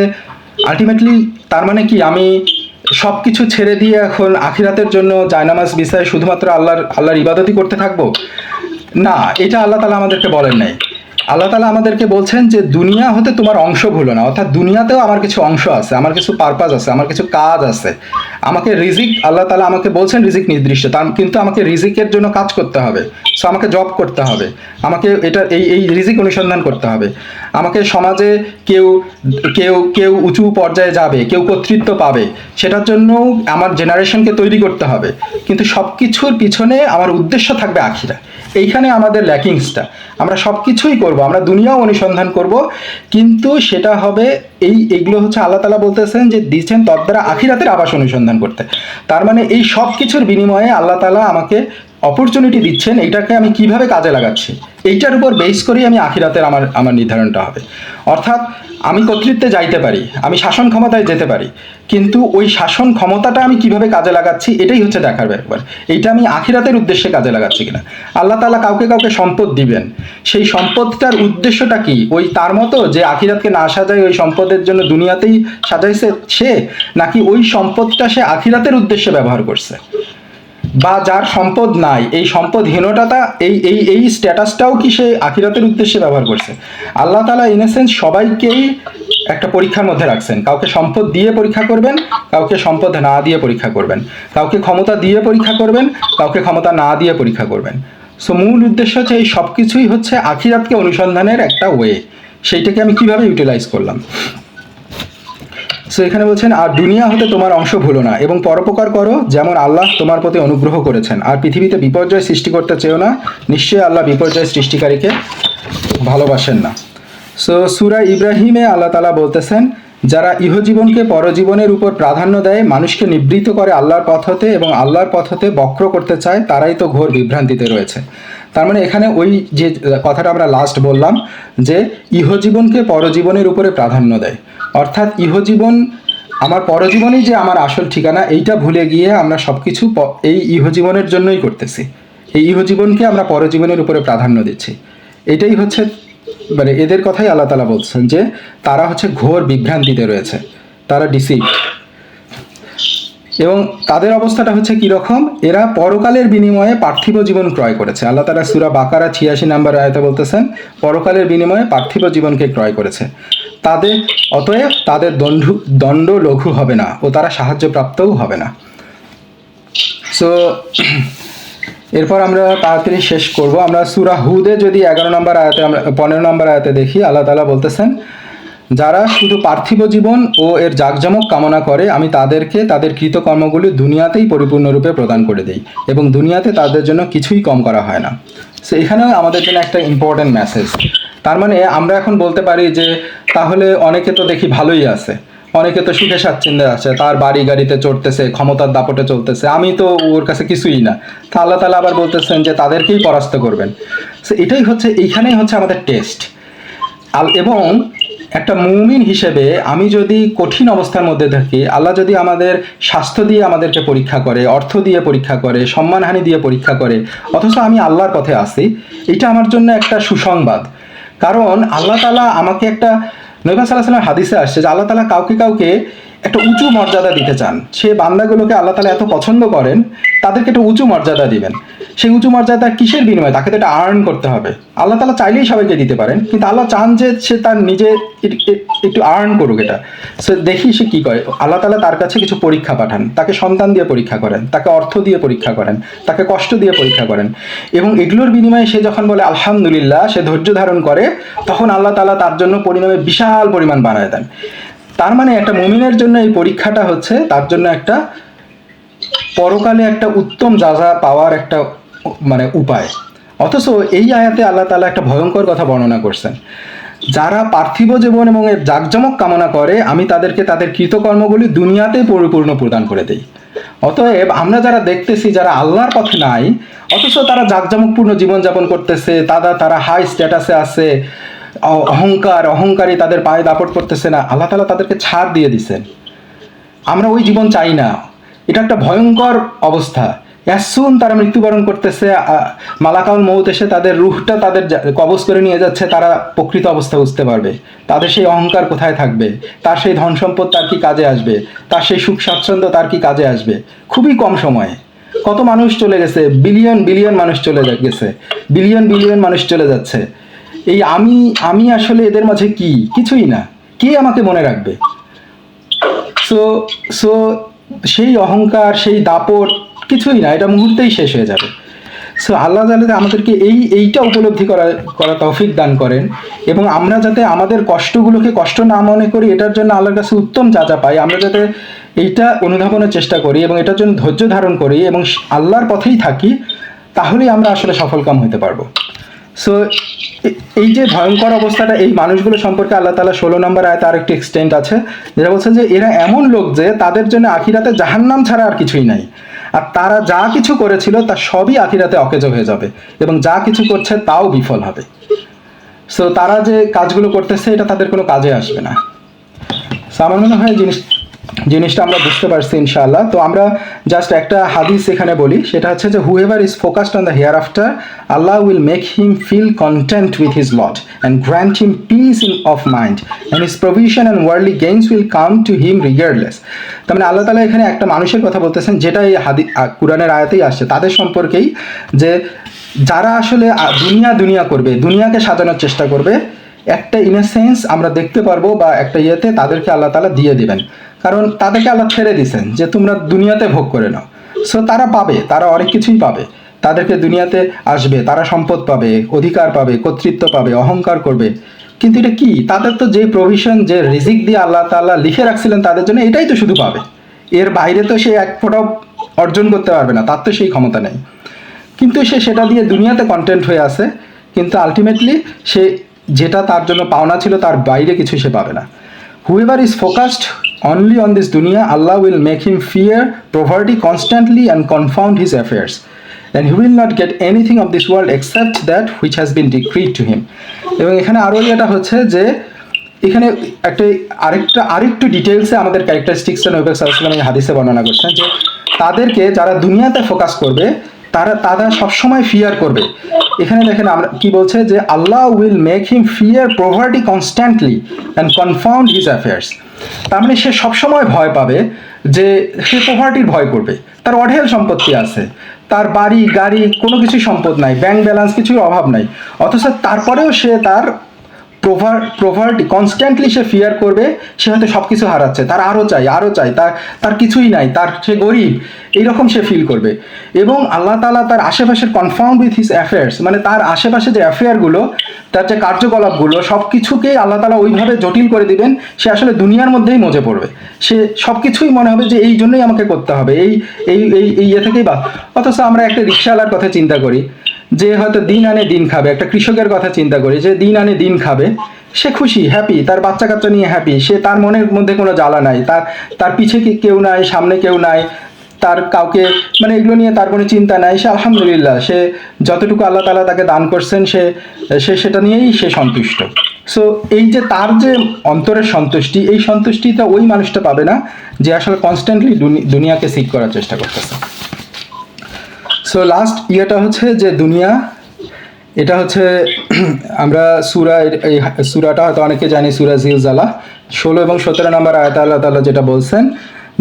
আলটিমেটলি তার মানে কি আমি সব কিছু ছেড়ে দিয়ে এখন আখিরাতের জন্য জায়নামাজ বিছায় শুধুমাত্র আল্লাহর ইবাদতই করতে থাকবো? না, এটা আল্লাহ তাআলা আমাদেরকে বলেন নাই। আল্লাহ তাআলা আমাদেরকে বলছেন যে দুনিয়া হতে তোমার অংশ ভুলো না, অর্থাৎ দুনিয়াতেও আমার কিছু অংশ আছে, আমার কিছু পারপাস আছে, আমার কিছু কাজ আছে। আমাকে রিজিক আল্লাহ তাআলা আমাকে বলছেন রিজিক নির্দিষ্ট, তার কিন্তু আমাকে রিজিকের জন্য কাজ করতে হবে। সো আমাকে জব করতে হবে, আমাকে এটা এই রিজিক অনুসন্ধান করতে হবে। আমাকে সমাজে কেউ কেউ কেউ উঁচু পর্যায়ে যাবে, কেউ কর্তৃত্ব পাবে, সেটার জন্য আমার জেনারেশনকে তৈরি করতে হবে। কিন্তু সব কিছুর পিছনে আমার উদ্দেশ্য থাকবে আখিরা। এইখানে আমাদের ল্যাকিংসটা। আমরা সব কিছুই করবো, আমরা দুনিয়াও অনুসন্ধান করব, কিন্তু সেটা হবে এইগুলো হচ্ছে আল্লাহ তাআলা বলতেছেন যে দিচ্ছেন তদ্বারা আখিরাতের আবাস অনুসন্ধান করতে। তার মানে এই সব কিছুর বিনিময়ে আল্লাহ তাআলা আমাকে অপরচুনিটি দিচ্ছেন, এইটাকে আমি কিভাবে কাজে লাগাচ্ছি এইটার উপর বেস করেই আমি আখিরাতের আমার আমার নির্ধারণটা হবে। অর্থাৎ আমি কর্তৃত্বে যাইতে পারি, আমি শাসন ক্ষমতায় যেতে পারি, কিন্তু ওই শাসন ক্ষমতাটা আমি কিভাবে কাজে লাগাচ্ছি এটাই হচ্ছে দেখার ব্যাপার। এইটা আমি আখিরাতের উদ্দেশ্যে কাজে লাগাচ্ছি কিনা। আল্লাহ তাআলা কাউকে কাউকে সম্পদ দিবেন, সেই সম্পদটার উদ্দেশ্যটা কি? ওই তার মতো যে আখিরাতকে না সাজায় ওই সম্পদের জন্য দুনিয়াতেই সাজাইছে সে, নাকি ওই সম্পদটা সে আখিরাতের উদ্দেশ্যে ব্যবহার করছে? বা যার সম্পদ নাই, এই সম্পদহীনতা এই স্ট্যাটাসটাও কি সে আখিরাতের উদ্দেশ্যে ব্যবহার করছে? আল্লাহ তাআলা ইন এ সেন্স সবাইকেই একটা পরীক্ষার মধ্যে রাখছেন। কাউকে সম্পদ দিয়ে পরীক্ষা করবেন, কাউকে সম্পদ না দিয়ে পরীক্ষা করবেন, কাউকে ক্ষমতা দিয়ে পরীক্ষা করবেন, কাউকে ক্ষমতা না দিয়ে পরীক্ষা করবেন। সো মূল উদ্দেশ্য হচ্ছে এই সব কিছুই হচ্ছে আখিরাতকে অনুসন্ধানের একটা ওয়ে। সেইটাকে আমি কিভাবে ইউটিলাইজ করলাম। সো এখানে বলছেন আর দুনিয়া হতে তোমার অংশ ভুলো না এবং পরোপকার করো যেমন আল্লাহ তোমার প্রতি অনুগ্রহ করেছেন, আর পৃথিবীতে বিপর্যয় সৃষ্টি করতে চেও না, নিশ্চয়ই আল্লাহ বিপর্যয় সৃষ্টিকারীকে ভালোবাসেন না। সো সূরা ইব্রাহিমে আল্লাহ তাআলা বলতেছেন যারা ইহজীবনকে পরজীবনের উপর প্রাধান্য দেয়, মানুষকে নিবৃত্ত করে আল্লাহর পথ হতে এবং আল্লাহর পথ হতে বক্র করতে চায়, তারাই তো ঘোর বিভ্রান্তিতে রয়েছে। তার মানে এখানে ওই যে কথাটা আমরা লাস্ট বললাম যে ইহজীবনকে পরজীবনের উপরে প্রাধান্য দেয়, অর্থাৎ ইহজীবন আমার পরজীবনই যে আমার আসল ঠিকানা, এইটা ভুলে গিয়ে আমরা সব কিছু এই ইহজীবনের জন্যই করতেছি। এই ইহজীবনকে আমরা পরজীবনের উপরে প্রাধান্য দিচ্ছি। এটাই হচ্ছে মানে এদের কথাই আল্লাহ তাআলা বলছেন যে তারা হচ্ছে ঘোর বিভ্রান্তিতে রয়েছে, তারা ডিসিভ। এবং তাদের অবস্থাটা হচ্ছে কীরকম? এরা পরকালের বিনিময়ে পার্থিব জীবন ক্রয় করেছে। আল্লাহ তাআলা সূরা বাকারা ৮৬ নম্বর আয়াতে বলতেছেন পরকালের বিনিময়ে পার্থিব জীবনকে ক্রয় করেছে। অতএব তাদের দণ্ড লঘু হবে না ও তারা সাহায্যপ্রাপ্তও হবে না। সো এরপর আমরা তাড়াতাড়ি শেষ করব। আমরা সূরা হুদে যদি 11 নম্বর আয়াতে আমরা 15 নম্বর আয়াতে দেখি, আল্লাহ তাআলা বলতেছেন যারা শুধু পার্থিব জীবন ও এর জাকজমক কামনা করে আমি তাদেরকে তাদের কৃতকর্মগুলি দুনিয়াতেই পরিপূর্ণরূপে প্রদান করে দেই এবং দুনিয়াতে তাদের জন্য কিছুই কম করা হয় না। সো এখানেও আমাদের জন্য একটা ইম্পর্টেন্ট মেসেজ। তার মানে আমরা এখন বলতে পারি যে তাহলে অনেকে তো দেখি ভালোই আছে, অনেকে তো সুখে স্বাচ্ছন্দ্যে আছে, তার বাড়ি গাড়িতে চড়তেছে, ক্ষমতার দাপটে চলতেছে, আমি তো ওর কাছে কিছুই না। তা আল্লাহ তাআলা আবার বলতেছেন যে তাদেরকেই পরাস্ত করবেন। সো এটাই হচ্ছে, এইখানেই হচ্ছে আমাদের টেস্ট। এবং একটা মুমিন হিসেবে আমি যদি কঠিন অবস্থার মধ্যে থাকি, আল্লাহ যদি আমাদের স্বাস্থ্য দিয়ে আমাদেরকে পরীক্ষা করে, অর্থ দিয়ে পরীক্ষা করে, সম্মানহানি দিয়ে পরীক্ষা করে, অথচ আমি আল্লাহর পথে আসি, এটা আমার জন্য একটা সুসংবাদ। কারণ আল্লাহ তাআলা আমাকে একটা, নবী সাল্লাল্লাহু আলাইহি ওয়াসাল্লাম হাদিসে আসছে যে আল্লাহ তাআলা কাউকে কাউকে একটা উঁচু মর্যাদা দিতে চান। সে বান্দাগুলোকে আল্লাহ তাআলা এত পছন্দ করেন, তাদেরকে একটা উঁচু মর্যাদা দিবেন। সেই উঁচু মর্যাদা কিসের বিনিময়ে? তাকে তো এটা আর্ন করতে হবে। আল্লাহ তাআলা চাইলেই সবাইকে দিতে পারেন, কিন্তু আল্লাহ চান যে সে তার নিজে একটু আর্ন করুক এটা। সে দেখি সে কী করে। আল্লাহ তাআলা তার কাছে কিছু পরীক্ষা পাঠান, তাকে সন্তান দিয়ে পরীক্ষা করেন, তাকে অর্থ দিয়ে পরীক্ষা করেন, তাকে কষ্ট দিয়ে পরীক্ষা করেন, এবং এগুলোর বিনিময়ে সে যখন বলে আলহামদুলিল্লাহ, সে ধৈর্য ধারণ করে, তখন আল্লাহ তাআলা তার জন্য পরিণামে বিশাল পরিমাণ বানায় দেন। তার মানে একটা মুমিনের জন্য এই পরীক্ষাটা হচ্ছে তার জন্য একটা পরকালে একটা উত্তম যাজা পাওয়ার একটা মানে উপায়। অথচ এই আয়াতে আল্লাহ তাআলা একটা ভয়ঙ্কর কথা বর্ণনা করছেন, যারা পার্থিব জীবন এবং এর জাকজমক কামনা করে আমি তাদেরকে তাদের কৃতকর্মগুলি দুনিয়াতেই পরিপূর্ণ প্রদান করে দেই। অতএব আমরা যারা দেখতেছি যারা আল্লাহর পথে নাই, অথচ তারা জাকজমকপূর্ণ জীবনযাপন করতেছে, তারা হাই স্ট্যাটাসে আছে, অহংকারী তাদের পায়ে দাপট করতেছে না, আল্লাহ তাআলা তাদেরকে ছাড় দিয়ে দিছেন। আমরা ওই জীবন চাই না। এটা একটা ভয়ঙ্কর অবস্থা। অ্যাসুন তারা মৃত্যুবরণ করতেছে, মালাকাউল মউত এসে তাদের রুহটা তাদের কবজ করে নিয়ে যাচ্ছে, তারা প্রকৃত অবস্থা বুঝতে পারবে। তাদের সেই অহংকার কোথায় থাকবে, তার সেই ধন সম্পদ তার কি কাজে আসবে, তার সেই সুখ স্বাচ্ছন্দ্য তার কি কাজে আসবে। খুবই কম সময়ে কত মানুষ চলে গেছে, বিলিয়ন বিলিয়ন মানুষ চলে গেছে, বিলিয়ন বিলিয়ন মানুষ চলে যাচ্ছে। এই আমি আমি আসলে এদের মাঝে কি, কিছুই না, কে আমাকে মনে রাখবে? সো সো সেই অহংকার, সেই দাপট কিছুই না, এটা মুহূর্তেই শেষ হয়ে যাবে। সো আল্লাহ তাআলা আমাদেরকে এইটা উপলব্ধি করা তৌফিক দান করেন, এবং আমরা যাতে আমাদের কষ্টগুলোকে কষ্ট না মনে করি, এটার জন্য আল্লাহর কাছে উত্তম যা পাই, আমরা যাতে এইটা অনুধাবনের চেষ্টা করি এবং এটার জন্য ধৈর্য ধারণ করি এবং আল্লাহর পথেই থাকি, তাহলেই আমরা আসলে সফলকাম হতে পারবো। সো এই যে ভয়ঙ্কর অবস্থাটা, এই মানুষগুলো সম্পর্কে আল্লাহ তাআলা 16 নম্বর আয়াতে আরেকটি এক্সটেন্ট আছে, যেটা বলছে যে এরা এমন লোক যে তাদের জন্য আখিরাতে জাহান্নাম ছাড়া আর কিছুই নাই, আর তারা যা কিছু করেছিল তা সবই আখিরাতে অকেজো হয়ে যাবে, এবং যা কিছু করছে তাও বিফল হবে। সো তারা যে কাজগুলো করতেছে এটা তাদের কোনো কাজে আসবে না। সো আমার মনে হয় জিনিসটা আমরা বুঝতে পারছি ইনশাআল্লাহ। তো আমরা জাস্ট একটা হাদিস এখানে বলি, সেটা হচ্ছে যে whoever is focused on the hereafter, আল্লাহ will make him feel content with his lot and grant him peace of mind and his provision and worldly gains will come to him regardless. তার মানে আল্লাহ তাআলা এখানে একটা মানুষের কথা বলতেছেন, যেটা এই কুরআনের আয়াতেই আসছে, তাদের সম্পর্কেই, যে যারা আসলে দুনিয়া করবে, দুনিয়াকে সাজানোর চেষ্টা করবে, একটা ইন এ সেন্স আমরা দেখতে পারবো, বা একটা ইয়েতে তাদেরকে আল্লাহ তাআলা দিয়ে দিবেন, কারণ তাদেরকে আল্লাহ ছেড়ে দিয়েছেন যে তোমরা দুনিয়াতে ভোগ করে নাও। সো তারা পাবে, তারা অনেক কিছুই পাবে, তাদেরকে দুনিয়াতে আসবে, তারা সম্পদ পাবে, অধিকার পাবে, কর্তৃত্ব পাবে, অহংকার করবে, কিন্তু এটা কি, তাদের তো যে প্রভিশন, যে রিজিক দিয়ে আল্লাহ তাআলা লিখে রাখছিলেন তাদের জন্য, এটাই তো শুধু পাবে, এর বাইরে তো সে এক ফোঁটাও অর্জন করতে পারবে না, তার তো সেই ক্ষমতা নেই। কিন্তু সে সেটা দিয়ে দুনিয়াতে কন্টেন্ট হয়ে আছে, কিন্তু আলটিমেটলি সে যেটা তার জন্য পাওনা ছিল তার বাইরে কিছু সে পাবে না। Whoever is focused only on this dunya, Allah will make him fear poverty constantly and confound his affairs. And he will not get anything of this world except that which has been decreed to him. এবং এখানে আরও এটা হচ্ছে যে এখানে আরেকটু ডিটেলসে আমাদের ক্যারেক্টারিস্টিক্সটা নবী সাল্লাল্লাহু আলাইহি ওয়াসাল্লাম এই হাদিসে বর্ণনা করছেন, যে তাদেরকে যারা দুনিয়াতে ফোকাস করবে তারা সবসময় ফিয়ার করবে। এখানে দেখেন আমরা কি বলছে, যে Allah will make him fear poverty constantly and confound his affairs. তার মানে সে সবসময় ভয় পাবে, যে সে পভার্টির ভয় করবে, তার অঢেল সম্পত্তি আছে, তার বাড়ি গাড়ি কোনো কিছুই সম্পদ নাই, ব্যাংক ব্যালেন্স কিছুর অভাব নাই, অথচ তারপরেও সে তার প্রভার্টি কনস্ট্যান্টলি সে ফিয়ার করবে, সে হয়তো সব কিছু হারাচ্ছে, তার আরও চাই, তার কিছুই নাই, সে গরিব, এইরকম সে ফিল করবে। এবং আল্লাহ তাআলা তার আশেপাশের কনফাউন্ড উইথ হিজ অ্যাফেয়ার্স, মানে তার আশেপাশে যে অ্যাফেয়ারগুলো, তার যে কার্যকলাপগুলো, সব কিছুকেই আল্লাহ তাআলা ওইভাবে জটিল করে দিবেন, সে আসলে দুনিয়ার মধ্যেই মজে পড়বে, সে সব কিছুই মনে হবে যে এই জন্যই আমাকে করতে হবে, এই এই এই ইয়ে থেকেই বা। অথচ আমরা একটা রিক্সাওয়ালার কথা চিন্তা করি, যে হয়তো দিন আনে দিন খাবে, একটা কৃষকের কথা চিন্তা করি, যে দিন আনে দিন খাবে, সে খুশি, হ্যাপি, তার বাচ্চা কাচ্চা নিয়ে হ্যাপি, সে তার মনের মধ্যে কোনো জ্বালা নাই, তার পিছে কেউ নাই, সামনে কেউ নাই, তার কাউকে মানে এগুলো নিয়ে তার কোনো চিন্তা নাই, সে আলহামদুলিল্লাহ, সে যতটুকু আল্লাহ তাআলা তাকে দান করছেন সে সেটা নিয়েই সে সন্তুষ্ট। সো এই যে তার যে অন্তরের সন্তুষ্টি, এই সন্তুষ্টিটা ওই মানুষটা পাবে না যে আসলে কনস্ট্যান্টলি দুনিয়াকে সিক করার চেষ্টা করতেছে। সো লাস্ট ইয়েটা হচ্ছে যে দুনিয়া, এটা হচ্ছে আমরা এই সূরাটা হয়তো অনেকে জানি, সূরা জিলজালাহ 16 এবং 17 নম্বর আয়াতে আল্লাহ তাআলা যেটা বলছেন,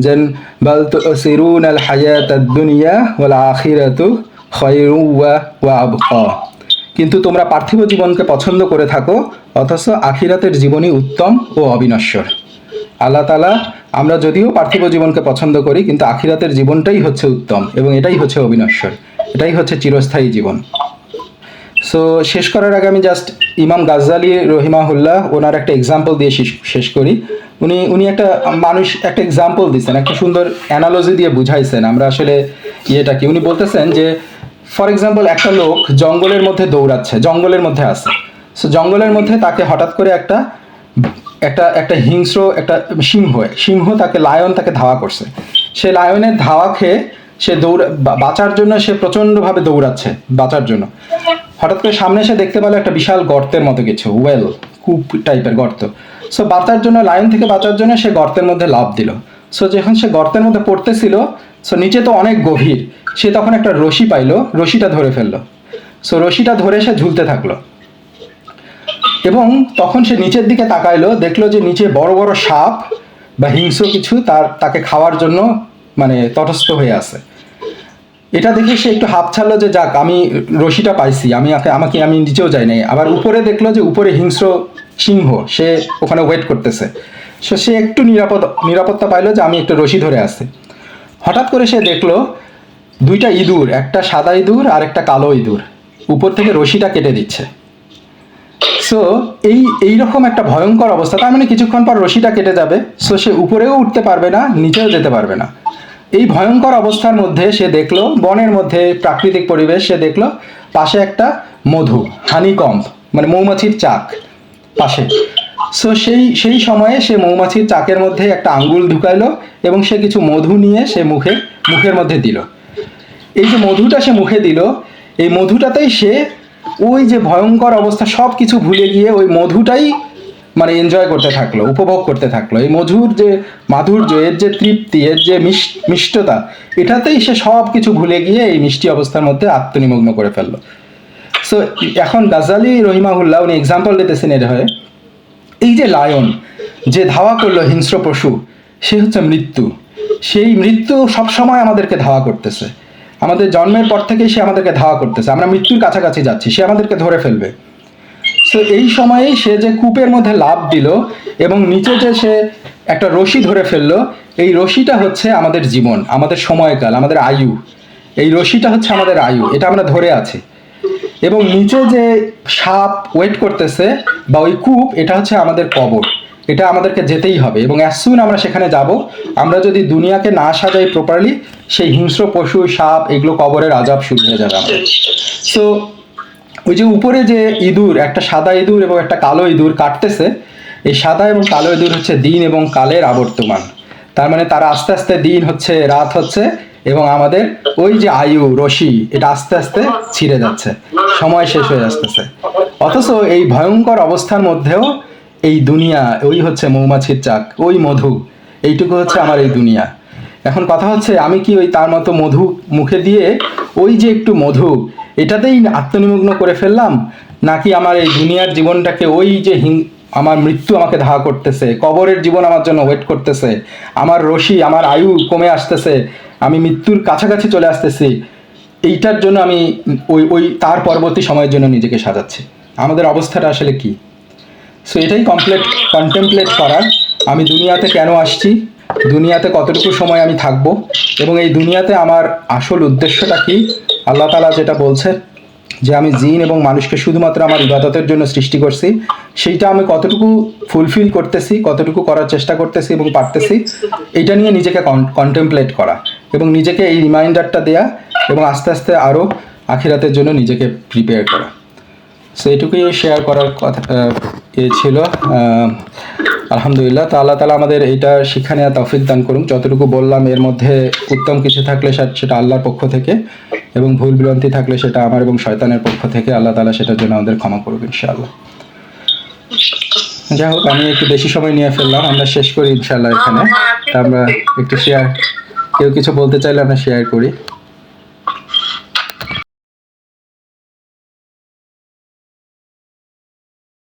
যে বাল তুসিরুনাল হায়াতাদ দুনিয়া ওয়াল আখিরাতু খায়রু ওয়া আবকা। কিন্তু তোমরা পার্থিব জীবনকে পছন্দ করে থাকো, অথচ আখিরাতের জীবনই উত্তম ও অবিনশ্বর। আল্লাহ তাআলা, আমরা যদিও পার্থিব জীবনকে পছন্দ করি, কিন্তু আখিরাতের জীবনটাই হচ্ছে উত্তম এবং এটাই হচ্ছে অবিনশ্বর, এটাই হচ্ছে চিরস্থায়ী জীবন। সো শেষ করার আগে আমি জাস্ট ইমাম গাজ্জালি রহিমাহুল্লাহ ওনার একটা এক্সাম্পল দিয়ে শেষ করি। উনি একটা এক্সাম্পল দিচ্ছেন, একটা সুন্দর অ্যানালজি দিয়ে বুঝাইছেন আমরা আসলে ইয়েটা কি। উনি বলতেছেন যে ফর এক্সাম্পল একটা লোক জঙ্গলের মধ্যে দৌড়াচ্ছে, জঙ্গলের মধ্যে আছে। সো জঙ্গলের মধ্যে তাকে হঠাৎ করে একটা হিংস্র একটা সিংহ তাকে ধাওয়া করছে। সে লায়নের ধাওয়া খেয়ে সে বাঁচার জন্য সে প্রচণ্ডভাবে দৌড়াচ্ছে বাঁচার জন্য। হঠাৎ করে সামনে এসে দেখতে পেল একটা বিশাল গর্তের মতো কিছু, কূপ টাইপের গর্ত। সো লায়ন থেকে বাঁচার জন্য সে গর্তের মধ্যে লাফ দিল। সো যখন সে গর্তের মধ্যে পড়তেছিল, সো নিচে তো অনেক গভীর, সে তখন একটা রশি পাইলো, রশিটা ধরে ফেললো। সো রশিটা ধরে সে ঝুলতে থাকলো, এবং তখন সে নিচের দিকে তাকাইলো, দেখলো যে নিচে বড় বড় সাপ বা হিংস্র কিছু তাকে খাওয়ার জন্য মানে তটস্থ হয়ে আছে। এটা দেখে সে একটু হাঁপ ছাড়লো যে যাক আমি রশিটা পাইছি, আমি নিচেও যাই নাই। আবার উপরে দেখলো যে উপরে হিংস্র সিংহ সে ওখানে ওয়েট করতেছে। সে একটু নিরাপত্তা পাইলো যে আমি একটু রশি ধরে আছি। হঠাৎ করে সে দেখলো দুইটা ইঁদুর, একটা সাদা ইঁদুর আর একটা কালো ইঁদুর উপর থেকে রশিটা কেটে দিচ্ছে। সো এইরকম একটা ভয়ঙ্কর অবস্থা, তার মানে কিছুক্ষণ পর রশিটা কেটে যাবে। সো সে উপরেও উঠতে পারবে না, নিচেও যেতে পারবে না। এই ভয়ঙ্কর অবস্থার মধ্যে সে দেখলো বনের মধ্যে প্রাকৃতিক পরিবেশ, সে দেখলো পাশে একটা মধু, হানিকম্ব, মানে মৌমাছির চাক পাশে। সো সেই সময়ে সে মৌমাছির চাকের মধ্যে একটা আঙ্গুল ঢুকাইলো এবং সে কিছু মধু নিয়ে সে মুখের মধ্যে দিল। এই যে মধুটা সে মুখে দিল, এই মধুটাতেই সে ওই যে ভয়ঙ্কর অবস্থা সব কিছু ভুলে গিয়ে ওই মধুটাই মানে এনজয় করতে থাকলো, উপভোগ করতে থাকলো। এই মধুর যে মাধুর্য, এর যে তৃপ্তি, এর যে মিষ্টতা, এটাতেই সে সব কিছু ভুলে গিয়ে এই মিষ্টি অবস্থার মধ্যে আত্মনিমগ্ন করে ফেললো। সো এখন গাজ্জালি রহিমাহুল্লাহ উনি এক্সাম্পল দিতেছেন এর হয়ে, এই যে লায়ন যে ধাওয়া করলো হিংস্র পশু, সে হচ্ছে মৃত্যু। সেই মৃত্যু সবসময় আমাদেরকে ধাওয়া করতেছে, আমাদের জন্মের পর থেকেই সে আমাদেরকে ধাওয়া করতেছে। আমরা মৃত্যুর কাছাকাছি যাচ্ছি, সে আমাদেরকে ধরে ফেলবে। সো এই সময়েই সে যে কূপের মধ্যে লাফ দিল এবং নিচে যে সে একটা রশি ধরে ফেললো, এই রশিটা হচ্ছে আমাদের জীবন, আমাদের সময়কাল, আমাদের আয়ু। এই রশিটা হচ্ছে আমাদের আয়ু, এটা আমরা ধরে আছি। এবং নিচে যে সাপ ওয়েট করতেছে বা ওই কূপ, এটা হচ্ছে আমাদের কবর, এটা আমাদেরকে যেতেই হবে। এবং অ্যাজ সুন আমরা সেখানে যাব, আমরা যদি দুনিয়াকে না সাজাই প্রপারলি, সেই হিংস্র পশু, সাপ, এগুলো কবরের আযাব শুরু হয়ে যাবে আমাদের। সো ওই যে উপরে যে ইঁদুর, একটা সাদা ইঁদুর এবং একটা কালো ইঁদুর কাটতেছে, এই সাদা এবং কালো ইঁদুর হচ্ছে দিন এবং কালের আবর্তমান। তার মানে তারা আস্তে আস্তে দিন হচ্ছে, রাত হচ্ছে, এবং আমাদের ওই যে আয়ু রশি, এটা আস্তে আস্তে ছিঁড়ে যাচ্ছে, সময় শেষ হয়ে আসতেছে। অথচ এই ভয়ঙ্কর অবস্থার মধ্যেও এই দুনিয়া, ওই হচ্ছে মৌমাছির চাক, ওই মধু, এইটুকু হচ্ছে আমার এই দুনিয়া। এখন কথা হচ্ছে, আমি কি ওই তার মতো মধু মুখে দিয়ে ওই যে একটু মধু, এটাতেই আত্মনিমগ্ন করে ফেললাম, নাকি আমার এই দুনিয়ার জীবনটাকে ওই যে আমার মৃত্যু আমাকে ধাওয়া করতেছে, কবরের জীবন আমার জন্য ওয়েট করতেছে, আমার রশি, আমার আয়ু কমে আসতেছে, আমি মৃত্যুর কাছাকাছি চলে আসতেছি, এইটার জন্য আমি ওই তার পরবর্তী সময়ের জন্য নিজেকে সাজাচ্ছি। আমাদের অবস্থাটা আসলে কি? সো এটাই কন্টেমপ্লেট করার, আমি দুনিয়াতে কেন আসছি, দুনিয়াতে কতটুকু সময় আমি থাকবো, এবং এই দুনিয়াতে আমার আসল উদ্দেশ্যটা কি। আল্লাহ তাআলা যেটা বলছে যে আমি জিন এবং মানুষকে শুধুমাত্র আমার ইবাদতের জন্য সৃষ্টি করছি, সেইটা আমি কতটুকু ফুলফিল করতেছি, কতটুকু করার চেষ্টা করতেছি এবং পারতেছি, এইটা নিয়ে নিজেকে কন্টেমপ্লেট করা এবং নিজেকে এই রিমাইন্ডারটা দেয়া, এবং আস্তে আস্তে আরও আখিরাতের জন্য নিজেকে প্রিপেয়ার করা। সো এইটুকুই শেয়ার করার কথা ছিল। আলহামদুলিল্লাহ, তো আল্লাহ তাআলা আমাদের এইটা শিক্ষা নেওয়া তৌফিক দান করুন। যতটুকু বললাম এর মধ্যে উত্তম কিছু থাকলে সেটা আল্লাহর পক্ষ থেকে, এবং ভুল বিভ্রান্তি থাকলে সেটা আমার এবং শয়তানের পক্ষ থেকে। আল্লাহ তাআলা সেটার জন্য আমাদের ক্ষমা করবে ইনশাআল্লাহ। যাই হোক, আমি একটু বেশি সময় নিয়ে ফেললাম, আমরা শেষ করি ইনশাআল্লাহ এখানে। তা আমরা একটু কেউ কিছু বলতে চাইলে আমরা শেয়ার করি।